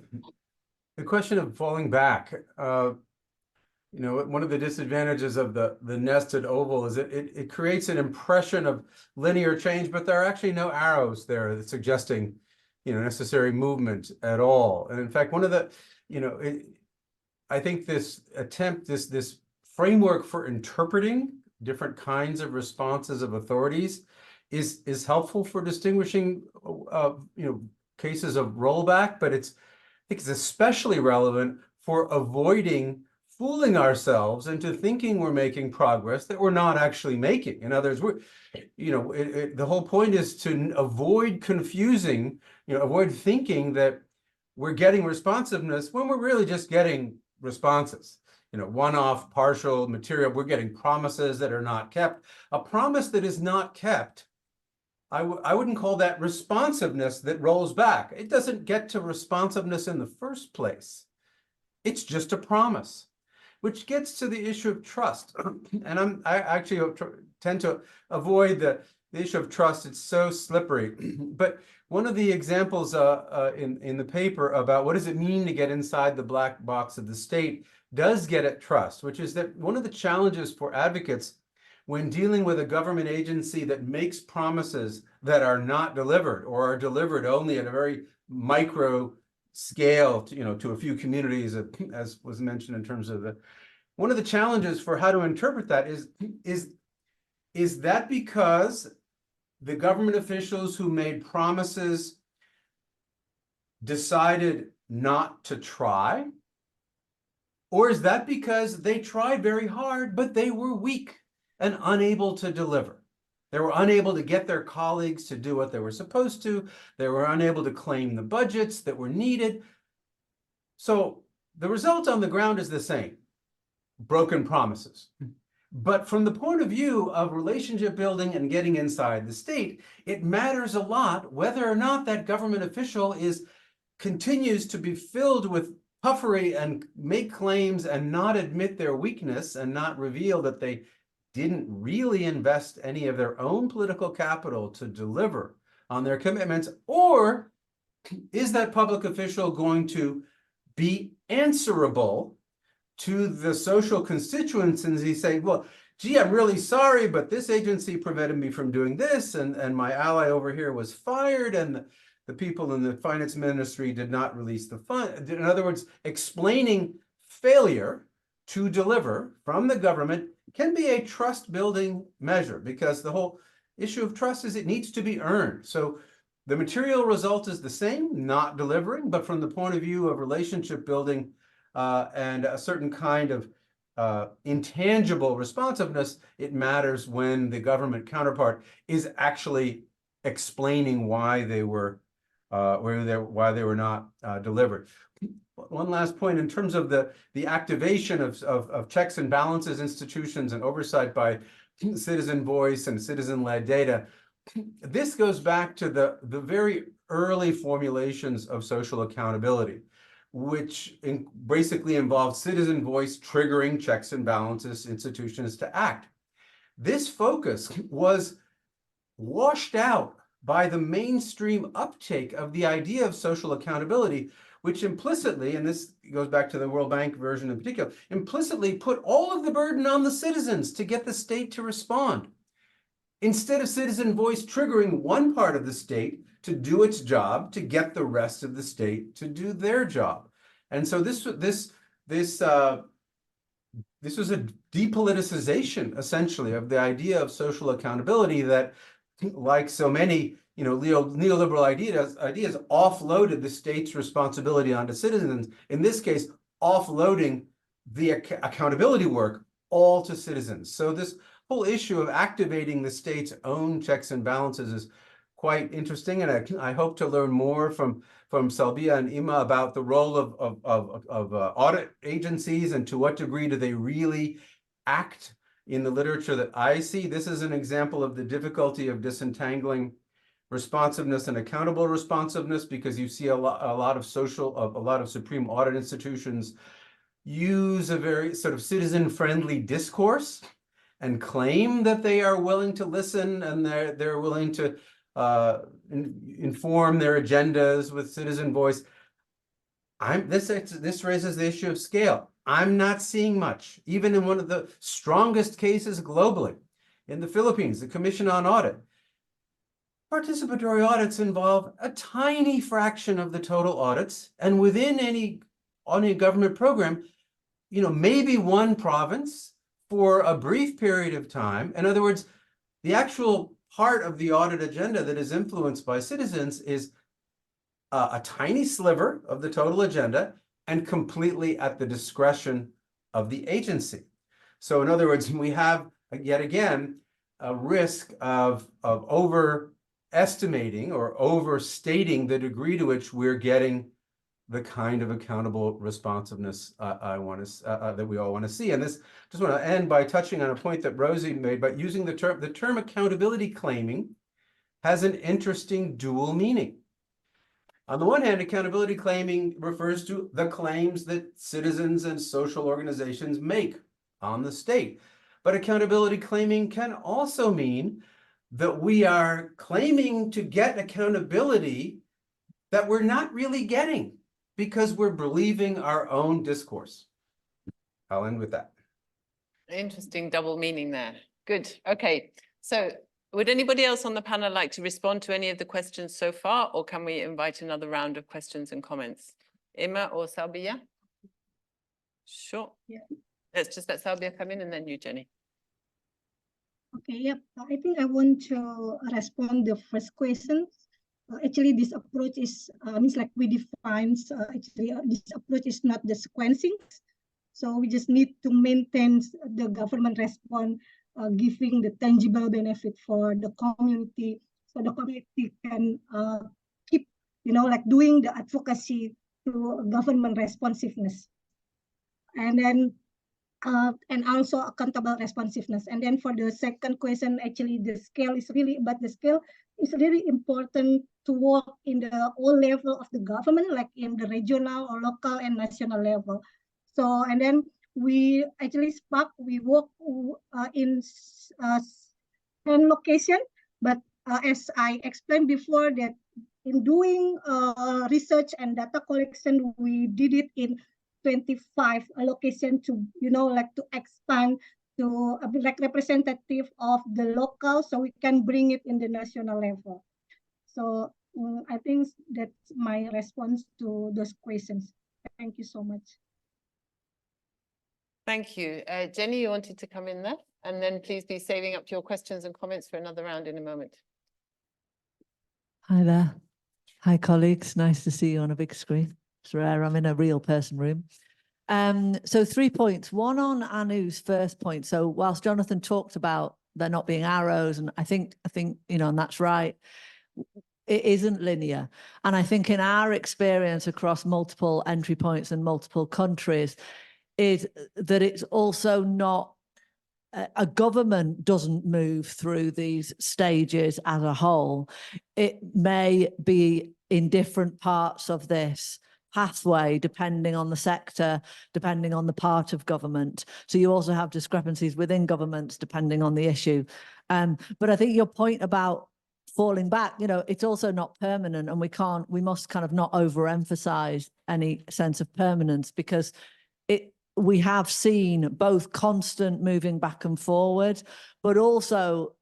question of falling back, you know, one of the disadvantages of the nested oval is it creates an impression of linear change, but there are actually no arrows there that's suggesting, you know, necessary movement at all. And in fact, one of the, you know, I think this attempt, this framework for interpreting different kinds of responses of authorities is helpful for distinguishing, you know, cases of rollback, but I think it's especially relevant for avoiding fooling ourselves into thinking we're making progress that we're not actually making. In other words, you know, the whole point is to avoid confusing, you know, avoid thinking that we're getting responsiveness when we're really just getting responses. You know, one-off, partial material, we're getting promises that are not kept. A promise that is not kept, I wouldn't call that responsiveness that rolls back. It doesn't get to responsiveness in the first place. It's just a promise, which gets to the issue of trust. And I actually tend to avoid the issue of trust. It's so slippery. But one of the examples in the paper about what does it mean to get inside the black box of the state does get at trust, which is that one of the challenges for advocates when dealing with a government agency that makes promises that are not delivered or are delivered only at a very micro scale, to, you know, to a few communities, as was mentioned in terms of the, one of the challenges for how to interpret that is that because the government officials who made promises decided not to try? Or is that because they tried very hard, but they were weak and unable to deliver? They were unable to get their colleagues to do what they were supposed to. They were unable to claim the budgets that were needed. So the result on the ground is the same, broken promises. But from the point of view of relationship building and getting inside the state, it matters a lot whether or not that government official continues to be filled with puffery and make claims and not admit their weakness and not reveal that they didn't really invest any of their own political capital to deliver on their commitments, or is that public official going to be answerable to the social constituents and he say, well, gee, I'm really sorry, but this agency prevented me from doing this, and my ally over here was fired, and the people in the finance ministry did not release the fund. In other words, explaining failure to deliver from the government can be a trust building measure, because the whole issue of trust is it needs to be earned. So the material result is the same, not delivering, but from the point of view of relationship building and a certain kind of intangible responsiveness, it matters when the government counterpart is actually explaining why they were not delivered. One last point in terms of the activation of checks and balances institutions and oversight by citizen voice and citizen-led data. This goes back to the very early formulations of social accountability, which basically involved citizen voice triggering checks and balances institutions to act. This focus was washed out by the mainstream uptake of the idea of social accountability, which implicitly, and this goes back to the World Bank version in particular, implicitly put all of the burden on the citizens to get the state to respond, instead of citizen voice triggering one part of the state to do its job, to get the rest of the state to do their job. And so this was a depoliticization, essentially, of the idea of social accountability that, like so many, neoliberal ideas offloaded the state's responsibility onto citizens. In this case, offloading the accountability work all to citizens. So this whole issue of activating the state's own checks and balances is quite interesting, and I hope to learn more from Salbia and Ima about the role of audit agencies and to what degree do they really act in the literature that I see. This is an example of the difficulty of disentangling responsiveness and accountable responsiveness, because you see a lot of supreme audit institutions use a very sort of citizen-friendly discourse and claim that they are willing to listen and they're willing to inform their agendas with citizen voice. This raises the issue of scale. I'm not seeing much, even in one of the strongest cases globally, in the Philippines, the Commission on Audit. Participatory audits involve a tiny fraction of the total audits, and within any government program, maybe one province for a brief period of time. In other words, the actual part of the audit agenda that is influenced by citizens is a tiny sliver of the total agenda and completely at the discretion of the agency. So in other words, we have, yet again, a risk of overestimating or overstating the degree to which we're getting the kind of accountable responsiveness that we all want to see. And this, just want to end by touching on a point that Rosie made, but using the term accountability claiming has an interesting dual meaning. On the one hand, accountability claiming refers to the claims that citizens and social organizations make on the state. But accountability claiming can also mean that we are claiming to get accountability that we're not really getting because we're believing our own discourse. I'll end with that. Interesting double meaning there. Good. Okay. So would anybody else on the panel like to respond to any of the questions so far, or can we invite another round of questions and comments? Ima or Salbia? Sure. Yeah. Let's just let Salbia come in and then you, Jenny. Okay, yep. I think I want to respond the first question. Actually, this approach is means like we define. Actually, this approach is not the sequencing. So we just need to maintain the government response, giving the tangible benefit for the community, so the community can keep, like doing the advocacy to government responsiveness, and then and also accountable responsiveness. And then for the second question, actually the scale is really, but the scale is really important to work in the all level of the government, like in the regional or local and national level. So, and then we actually Spark, we work in 10 locations, but as I explained before, that in doing research and data collection, we did it in 25 location to, like to expand to like representative of the local, so we can bring it in the national level. So I think that's my response to those questions. Thank you so much. Thank you. Jenny, you wanted to come in there, and then please be saving up your questions and comments for another round in a moment. Hi there. Hi, colleagues. Nice to see you on a big screen. It's rare. I'm in a real person room. So 3 points. One on Anu's first point. So whilst Jonathan talked about there not being arrows, and I think, and that's right, it isn't linear. And I think in our experience across multiple entry points and multiple countries, is that it's also not, a government doesn't move through these stages as a whole. It may be in different parts of this pathway, depending on the sector, depending on the part of government. So you also have discrepancies within governments, depending on the issue. But I think your point about falling back, you know, it's also not permanent, and we must kind of not overemphasize any sense of permanence, because we have seen both constant moving back and forward, but also,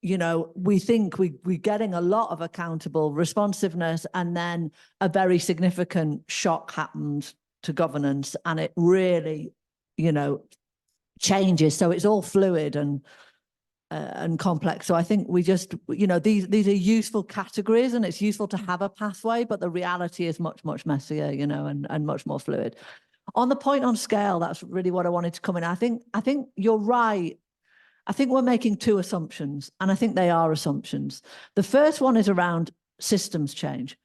you know, we think we're getting a lot of accountable responsiveness, and then a very significant shock happens to governance, and it really, you know, changes. So it's all fluid and complex. So I think we just, you know, these are useful categories, and it's useful to have a pathway, but the reality is much, much messier, you know, and much more fluid. On the point on scale, that's really what I wanted to come in. I think you're right. I think we're making two assumptions, and I think they are assumptions. The first one is around systems change.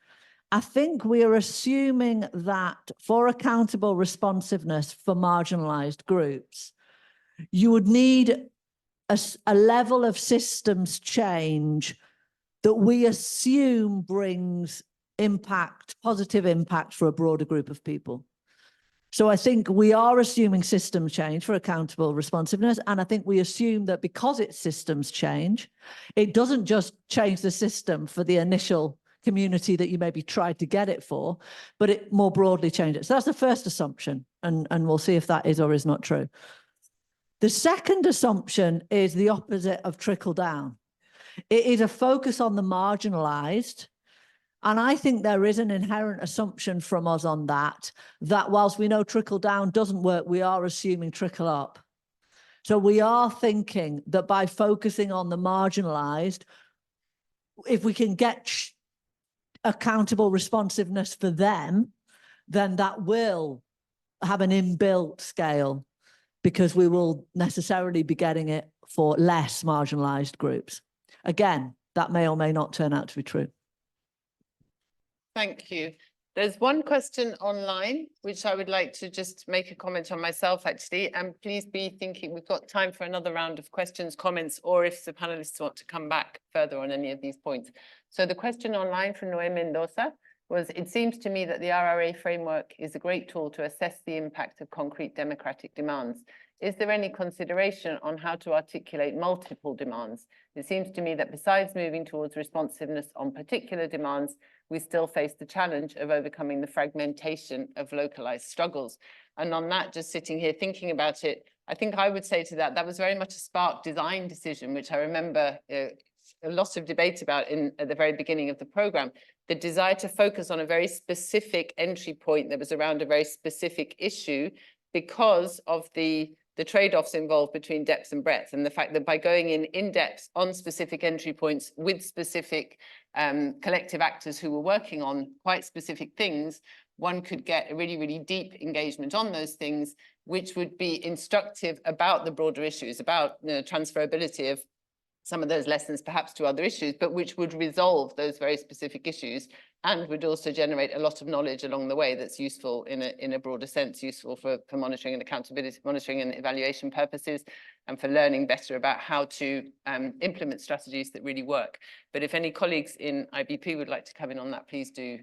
I think we are assuming that for accountable responsiveness for marginalized groups, you would need a level of systems change that we assume brings impact, positive impact for a broader group of people. So I think we are assuming system change for accountable responsiveness. And I think we assume that because it's systems change, it doesn't just change the system for the initial community that you maybe tried to get it for, but it more broadly changes. So that's the first assumption. And we'll see if that is or is not true. The second assumption is the opposite of trickle down. It is a focus on the marginalized. And I think there is an inherent assumption from us on that whilst we know trickle down doesn't work, we are assuming trickle up. So we are thinking that by focusing on the marginalized, if we can get accountable responsiveness for them, then that will have an inbuilt scale, because we will necessarily be getting it for less marginalized groups. Again, that may or may not turn out to be true. Thank you. There's one question online, which I would like to just make a comment on myself, actually. And please be thinking, we've got time for another round of questions, comments, or if the panelists want to come back further on any of these points. So the question online from Noé Mendoza was, it seems to me that the RRA framework is a great tool to assess the impact of concrete democratic demands. Is there any consideration on how to articulate multiple demands? It seems to me that besides moving towards responsiveness on particular demands, we still face the challenge of overcoming the fragmentation of localized struggles. And on that, just sitting here thinking about it, I think I would say to that, that was very much a Spark design decision, which I remember a lot of debate about at the very beginning of the program. The desire to focus on a very specific entry point that was around a very specific issue because of the trade-offs involved between depth and breadth, and the fact that by going in depth on specific entry points with specific collective actors who were working on quite specific things, one could get a really, really deep engagement on those things, which would be instructive about the broader issues, about the transferability of some of those lessons perhaps to other issues, but which would resolve those very specific issues and would also generate a lot of knowledge along the way that's useful in a broader sense, useful for monitoring and accountability, monitoring and evaluation purposes, and for learning better about how to implement strategies that really work. But if any colleagues in IBP would like to come in on that, please do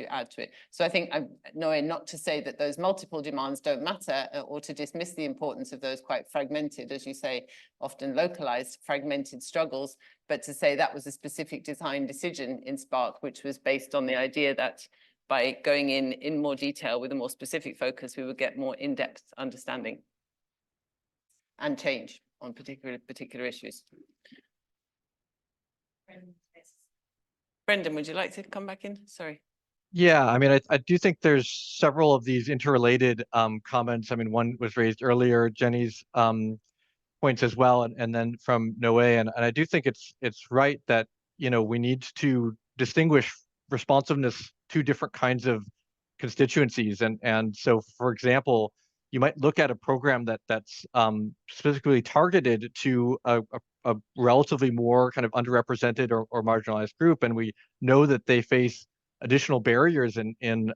add to it. So I think I'm knowing not to say that those multiple demands don't matter or to dismiss the importance of those quite fragmented, as you say, often localized, fragmented struggles, but to say that was a specific design decision in Spark, which was based on the idea that by going in more detail with a more specific focus, we would get more in-depth understanding and change on particular issues. Brendan, would you like to come back in? Sorry. Yeah, I mean, I do think there's several of these interrelated comments. I mean, one was raised earlier, Jenny's points as well, and then from Noé, and I do think it's right that, you know, we need to distinguish responsiveness to different kinds of constituencies, and so, for example, you might look at a program that's specifically targeted to a relatively more kind of underrepresented or marginalized group, and we know that they face additional barriers in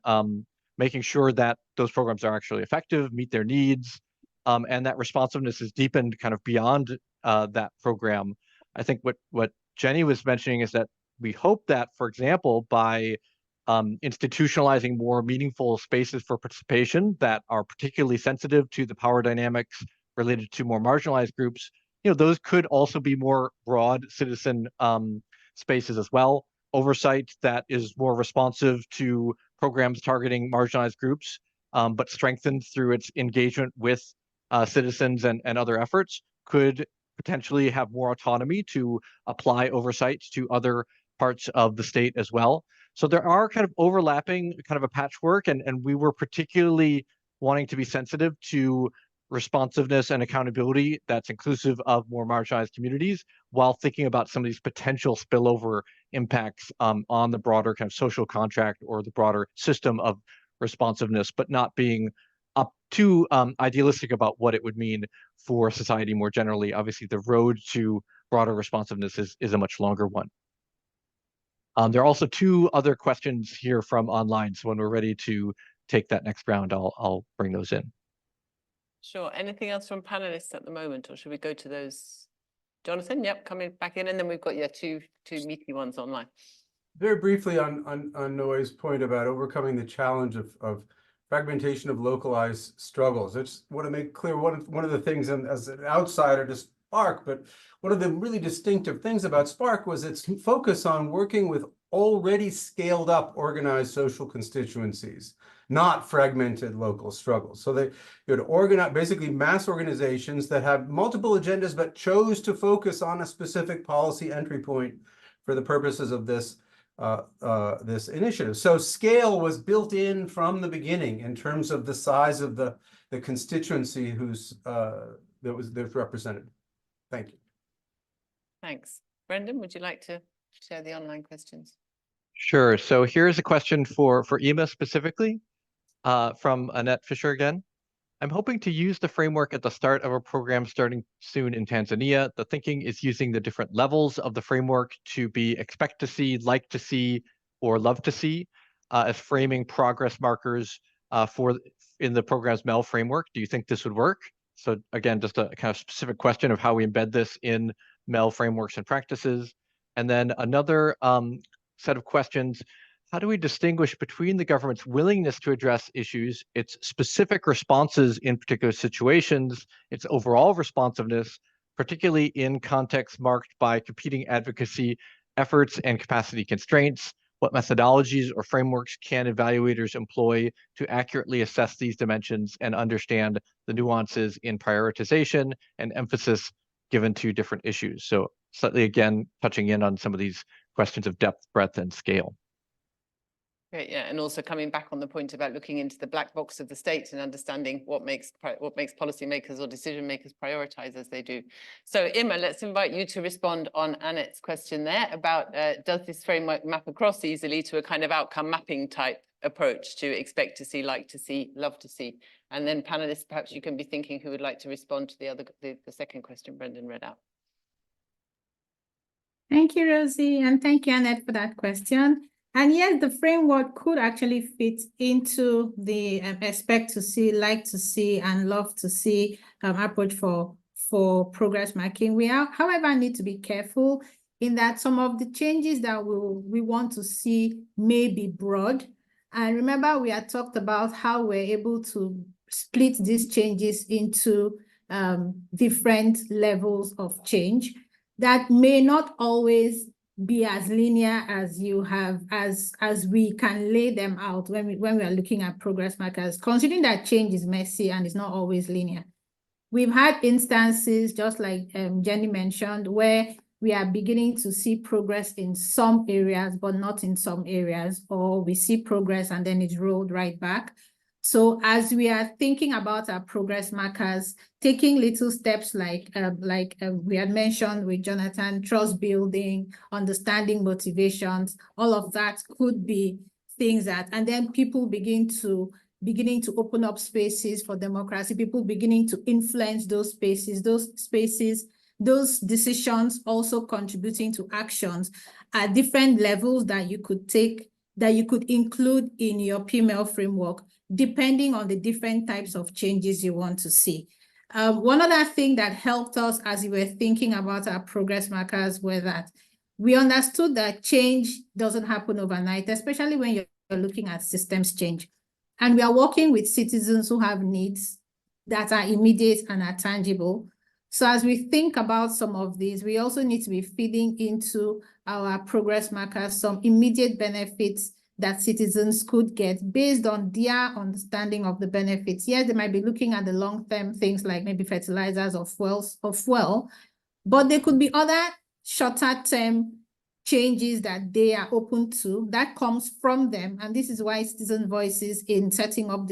making sure that those programs are actually effective, meet their needs, and that responsiveness is deepened kind of beyond that program. I think what Jenny was mentioning is that we hope that, for example, by institutionalizing more meaningful spaces for participation that are particularly sensitive to the power dynamics related to more marginalized groups, those could also be more broad citizen spaces as well. Oversight that is more responsive to programs targeting marginalized groups, but strengthened through its engagement with citizens and other efforts, could potentially have more autonomy to apply oversight to other parts of the state as well. So there are kind of overlapping, kind of a patchwork, and we were particularly wanting to be sensitive to responsiveness and accountability that's inclusive of more marginalized communities, while thinking about some of these potential spillover impacts on the broader kind of social contract or the broader system of responsiveness, but not being up too idealistic about what it would mean for society more generally. Obviously, the road to broader responsiveness is a much longer one. There are also two other questions here from online, so when we're ready to take that next round, I'll bring those in. Sure. Anything else from panelists at the moment, or should we go to those? Jonathan, yep, coming back in, and then we've got two meaty ones online. Very briefly on Noe's point about overcoming the challenge of fragmentation of localized struggles. I just want to make clear one of the things, and as an outsider to Spark, but one of the really distinctive things about Spark was its focus on working with already scaled up organized social constituencies, not fragmented local struggles. So they would organize basically mass organizations that have multiple agendas, but chose to focus on a specific policy entry point for the purposes of this this initiative. So scale was built in from the beginning in terms of the size of the constituency that's represented. Thank you. Thanks. Brendan, would you like to share the online questions? Sure. So here's a question for EMA specifically, from Annette Fisher again. I'm hoping to use the framework at the start of a program starting soon in Tanzania. The thinking is using the different levels of the framework to be expect to see, like to see, or love to see, as framing progress markers in the program's MEL framework. Do you think this would work? So again, just a kind of specific question of how we embed this in MEL frameworks and practices. And then another set of questions. How do we distinguish between the government's willingness to address issues, its specific responses in particular situations, its overall responsiveness, particularly in contexts marked by competing advocacy efforts and capacity constraints? What methodologies or frameworks can evaluators employ to accurately assess these dimensions and understand the nuances in prioritization and emphasis given to different issues? So slightly again, touching in on some of these questions of depth, breadth, and scale. Great, yeah, and also coming back on the point about looking into the black box of the state and understanding what makes policymakers or decision makers prioritize as they do. So Emma, let's invite you to respond on Annette's question there about does this framework map across easily to a kind of outcome mapping type approach to expect to see, like to see, love to see. And then panelists, perhaps you can be thinking who would like to respond to the second question Brendan read out. Thank you, Rosie, and thank you, Annette, for that question. And yes, the framework could actually fit into the expect to see, like to see, and love to see approach for progress marking. We however, need to be careful in that some of the changes that we want to see may be broad. And remember, we had talked about how we're able to split these changes into different levels of change that may not always be as linear as you have, as we can lay them out when we are looking at progress markers, considering that change is messy and it's not always linear. We've had instances, just like Jenny mentioned, where we are beginning to see progress in some areas, but not in some areas, or we see progress and then it's rolled right back. So as we are thinking about our progress markers, taking little steps like we had mentioned with Jonathan, trust building, understanding motivations, all of that could be things that, and then people beginning to open up spaces for democracy, people beginning to influence those spaces, those decisions also contributing to actions at different levels that you could take, that you could include in your PML framework, depending on the different types of changes you want to see. One other thing that helped us as we were thinking about our progress markers were that we understood that change doesn't happen overnight, especially when you're looking at systems change. And we are working with citizens who have needs that are immediate and are tangible. So as we think about some of these, we also need to be feeding into our progress markers some immediate benefits that citizens could get based on their understanding of the benefits. Yes, they might be looking at the long-term things like maybe fertilizers or fuel, but there could be other shorter-term changes that they are open to that comes from them. And this is why citizen voices in setting up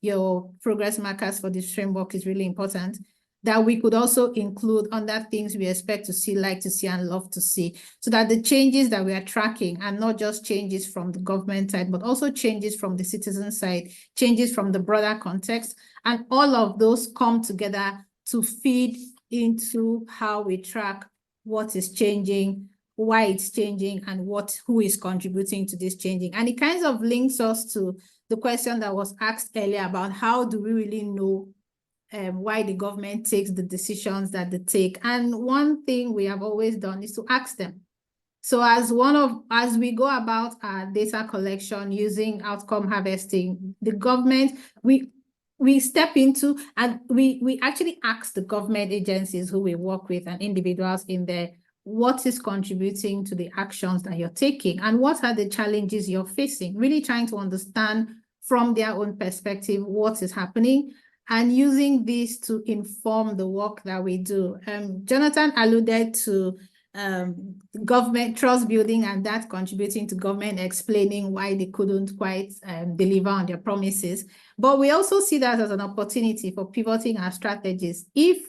your progress markers for this framework is really important, that we could also include under things we expect to see, like to see, and love to see, so that the changes that we are tracking are not just changes from the government side, but also changes from the citizen side, changes from the broader context, and all of those come together to feed into how we track what is changing, why it's changing, and who is contributing to this changing. And it kind of links us to the question that was asked earlier about how do we really know why the government takes the decisions that they take. And one thing we have always done is to ask them. So as we go about our data collection using outcome harvesting, the government, we step into and we actually ask the government agencies who we work with and individuals in there, what is contributing to the actions that you're taking and what are the challenges you're facing, really trying to understand from their own perspective what is happening, and using this to inform the work that we do. Jonathan alluded to government trust building and that contributing to government explaining why they couldn't quite deliver on their promises. But we also see that as an opportunity for pivoting our strategies. If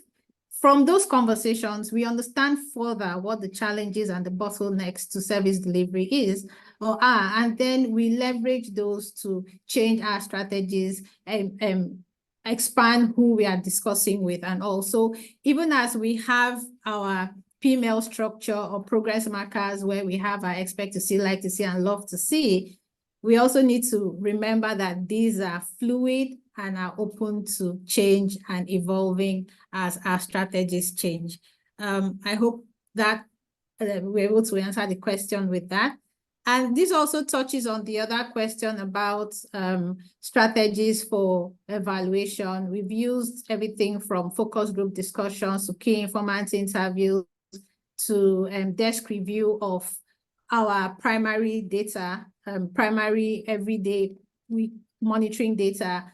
from those conversations, we understand further what the challenges and the bottlenecks to service delivery is or are, and then we leverage those to change our strategies and expand who we are discussing with. And also, even as we have our PML structure or progress markers where we have our expect to see, like to see, and love to see, we also need to remember that these are fluid and are open to change and evolving as our strategies change. I hope that we're able to answer the question with that. And this also touches on the other question about strategies for evaluation. We've used everything from focus group discussions to key informant interviews to desk review of our primary data, primary everyday monitoring data,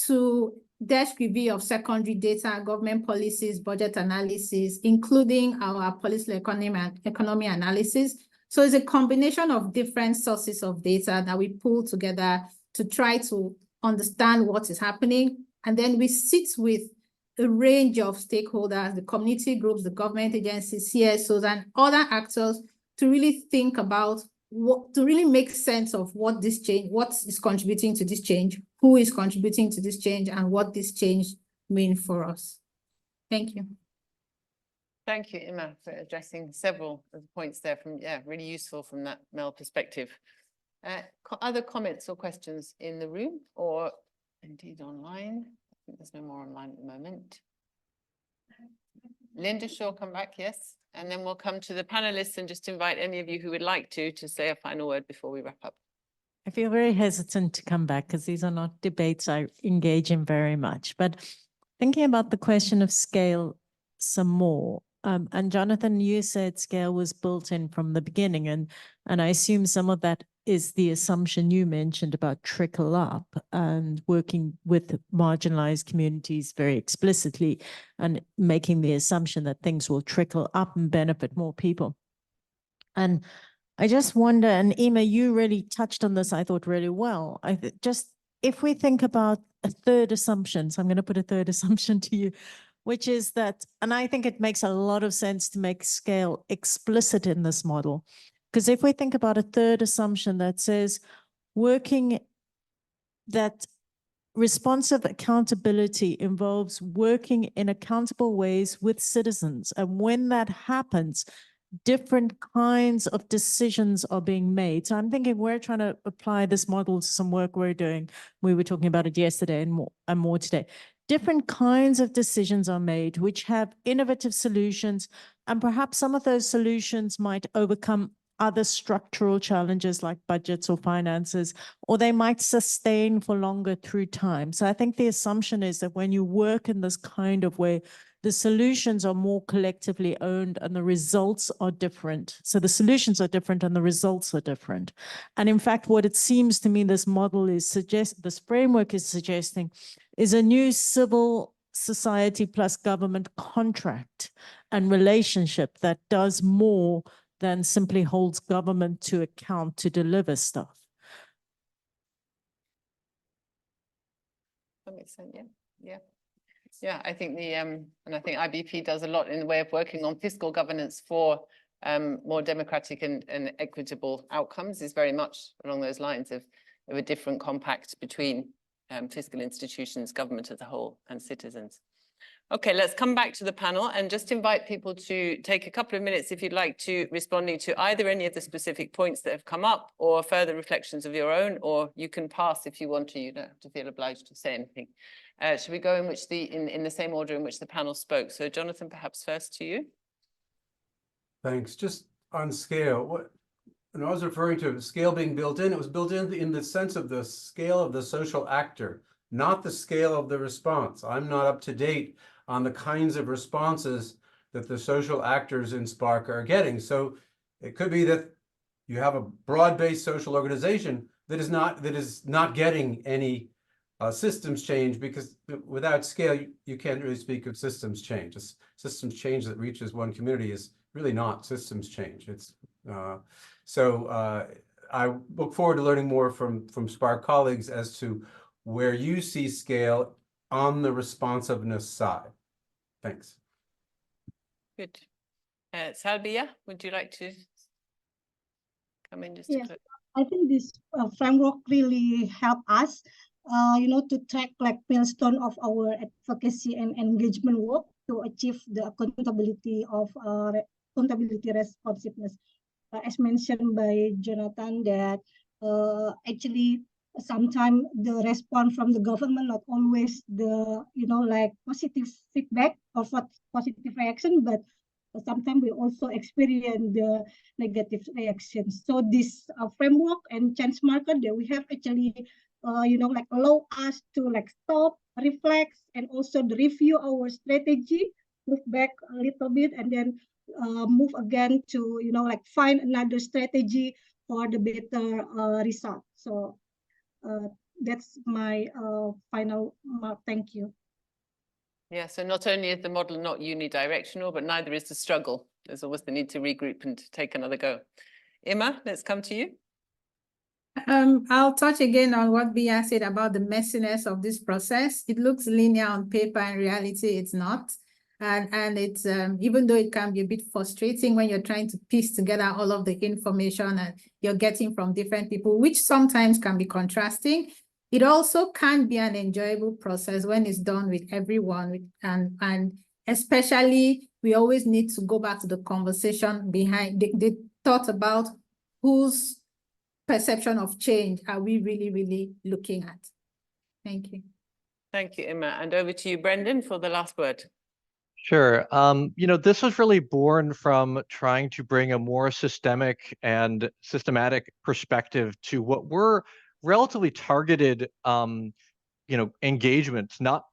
to desk review of secondary data, government policies, budget analysis, including our policy economy analysis. So it's a combination of different sources of data that we pull together to try to understand what is happening. And then we sit with a range of stakeholders, the community groups, the government agencies, CSOs, and other actors to really think about to really make sense of what this change, what is contributing to this change, who is contributing to this change, and what this change means for us. Thank you. Thank you, Emma, for addressing several of the points there really useful from that Mel perspective. Other comments or questions in the room or indeed online? I think there's no more online at the moment. Linda, sure, come back, yes. And then we'll come to the panelists and just invite any of you who would like to say a final word before we wrap up. I feel very hesitant to come back because these are not debates I engage in very much. But thinking about the question of scale some more, and Jonathan, you said scale was built in from the beginning, and I assume some of that is the assumption you mentioned about trickle up and working with marginalized communities very explicitly and making the assumption that things will trickle up and benefit more people. And I just wonder, and Emma, you really touched on this, I thought, really well. If we think about a third assumption, so I'm going to put a third assumption to you, which is that, and I think it makes a lot of sense to make scale explicit in this model. Because if we think about a third assumption that says that responsive accountability involves working in accountable ways with citizens. And when that happens, different kinds of decisions are being made. So I'm thinking we're trying to apply this model to some work we're doing. We were talking about it yesterday and more today. Different kinds of decisions are made which have innovative solutions, and perhaps some of those solutions might overcome other structural challenges like budgets or finances, or they might sustain for longer through time. So I think the assumption is that when you work in this kind of way, the solutions are more collectively owned and the results are different. So the solutions are different and the results are different. And in fact, what it seems to me this model is this framework is suggesting is a new civil society plus government contract and relationship that does more than simply holds government to account to deliver stuff. That makes sense. Yeah, I think and I think IBP does a lot in the way of working on fiscal governance for more democratic and equitable outcomes, is very much along those lines of a different compact between fiscal institutions, government as a whole, and citizens. Okay, let's come back to the panel and just invite people to take a couple of minutes if you'd like to responding to either any of the specific points that have come up or further reflections of your own, or you can pass if you want to. You don't have to feel obliged to say anything. Should we go in which in the same order in which the panel spoke? So Jonathan, perhaps first to you. Thanks. Just on scale, when I was referring to scale being built in, it was built in the sense of the scale of the social actor, not the scale of the response. I'm not up to date on the kinds of responses that the social actors in Spark are getting. So it could be that you have a broad-based social organization that is not getting any systems change, because without scale, you can't really speak of systems change. A systems change that reaches one community is really not systems change. It's I look forward to learning more from Spark colleagues as to where you see scale on the responsiveness side. Thanks. Good. Salbia, would you like to come in just Yes, to I think this framework really helped us, to track like milestone of our advocacy and engagement work to achieve the accountability responsiveness. As mentioned by Jonathan, that actually sometimes the response from the government not always the like positive feedback or positive reaction, but sometimes we also experience the negative reactions. So this framework and change marker that we have actually like allow us to like stop, reflect, and also review our strategy, move back a little bit, and then move again to like find another strategy for the better result. So that's my final mark. Thank you. Yeah, so not only is the model not unidirectional, but neither is the struggle. There's always the need to regroup and to take another go. Emma, let's come to you. I'll touch again on what Bia said about the messiness of this process. It looks linear on paper, in reality it's not. And it's even though it can be a bit frustrating when you're trying to piece together all of the information that you're getting from different people, which sometimes can be contrasting, it also can be an enjoyable process when it's done with everyone. And especially, we always need to go back to the conversation behind the thought about whose perception of change are we really, really looking at. Thank you. Thank you, Emma. And over to you, Brendan, for the last word. Sure. This was really born from trying to bring a more systemic and systematic perspective to what were relatively targeted, engagements, not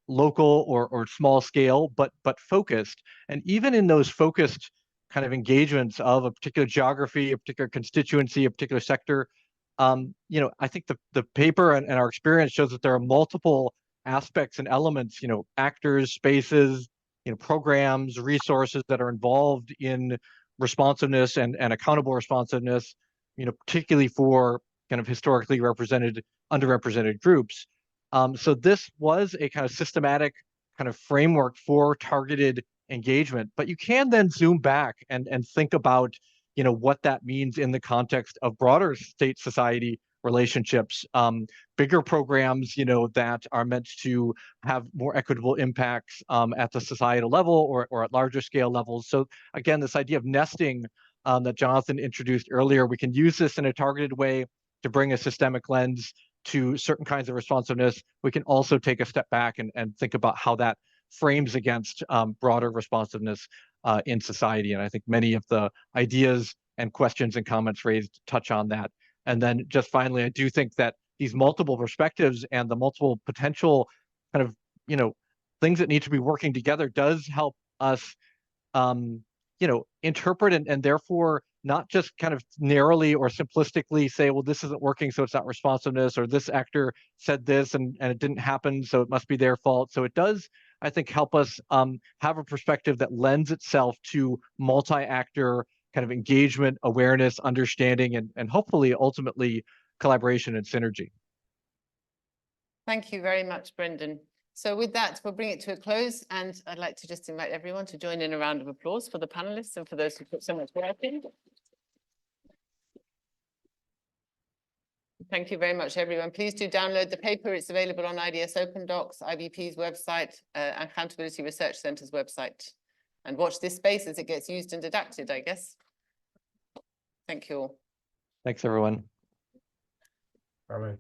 local or small scale, but focused. And even in those focused kind of engagements of a particular geography, a particular constituency, a particular sector, I think the paper and our experience shows that there are multiple aspects and elements, actors, spaces, programs, resources that are involved in responsiveness and accountable responsiveness, particularly for kind of historically represented, underrepresented groups. So this was a kind of systematic kind of framework for targeted engagement, but you can then zoom back and think about, what that means in the context of broader state society relationships, bigger programs, that are meant to have more equitable impacts at the societal level or at larger scale levels. So again, this idea of nesting that Jonathan introduced earlier, we can use this in a targeted way to bring a systemic lens to certain kinds of responsiveness. We can also take a step back and think about how that frames against broader responsiveness in society. And I think many of the ideas and questions and comments raised touch on that. And then just finally, I do think that these multiple perspectives and the multiple potential kind of, things that need to be working together does help us, interpret and therefore not just kind of narrowly or simplistically say, well, this isn't working, so it's not responsiveness, or this actor said this and it didn't happen, so it must be their fault. So it does, I think, help us have a perspective that lends itself to multi-actor kind of engagement, awareness, understanding, and hopefully ultimately collaboration and synergy. Thank you very much, Brendan. So with that, we'll bring it to a close, and I'd like to just invite everyone to join in a round of applause for the panelists and for those who put so much work in. Thank you very much, everyone. Please do download the paper. It's available on IDS Open Docs, IBP's website, Accountability Research Centre's website. And watch this space as it gets used and adapted, I guess. Thank you all. Thanks, everyone. Bye-bye.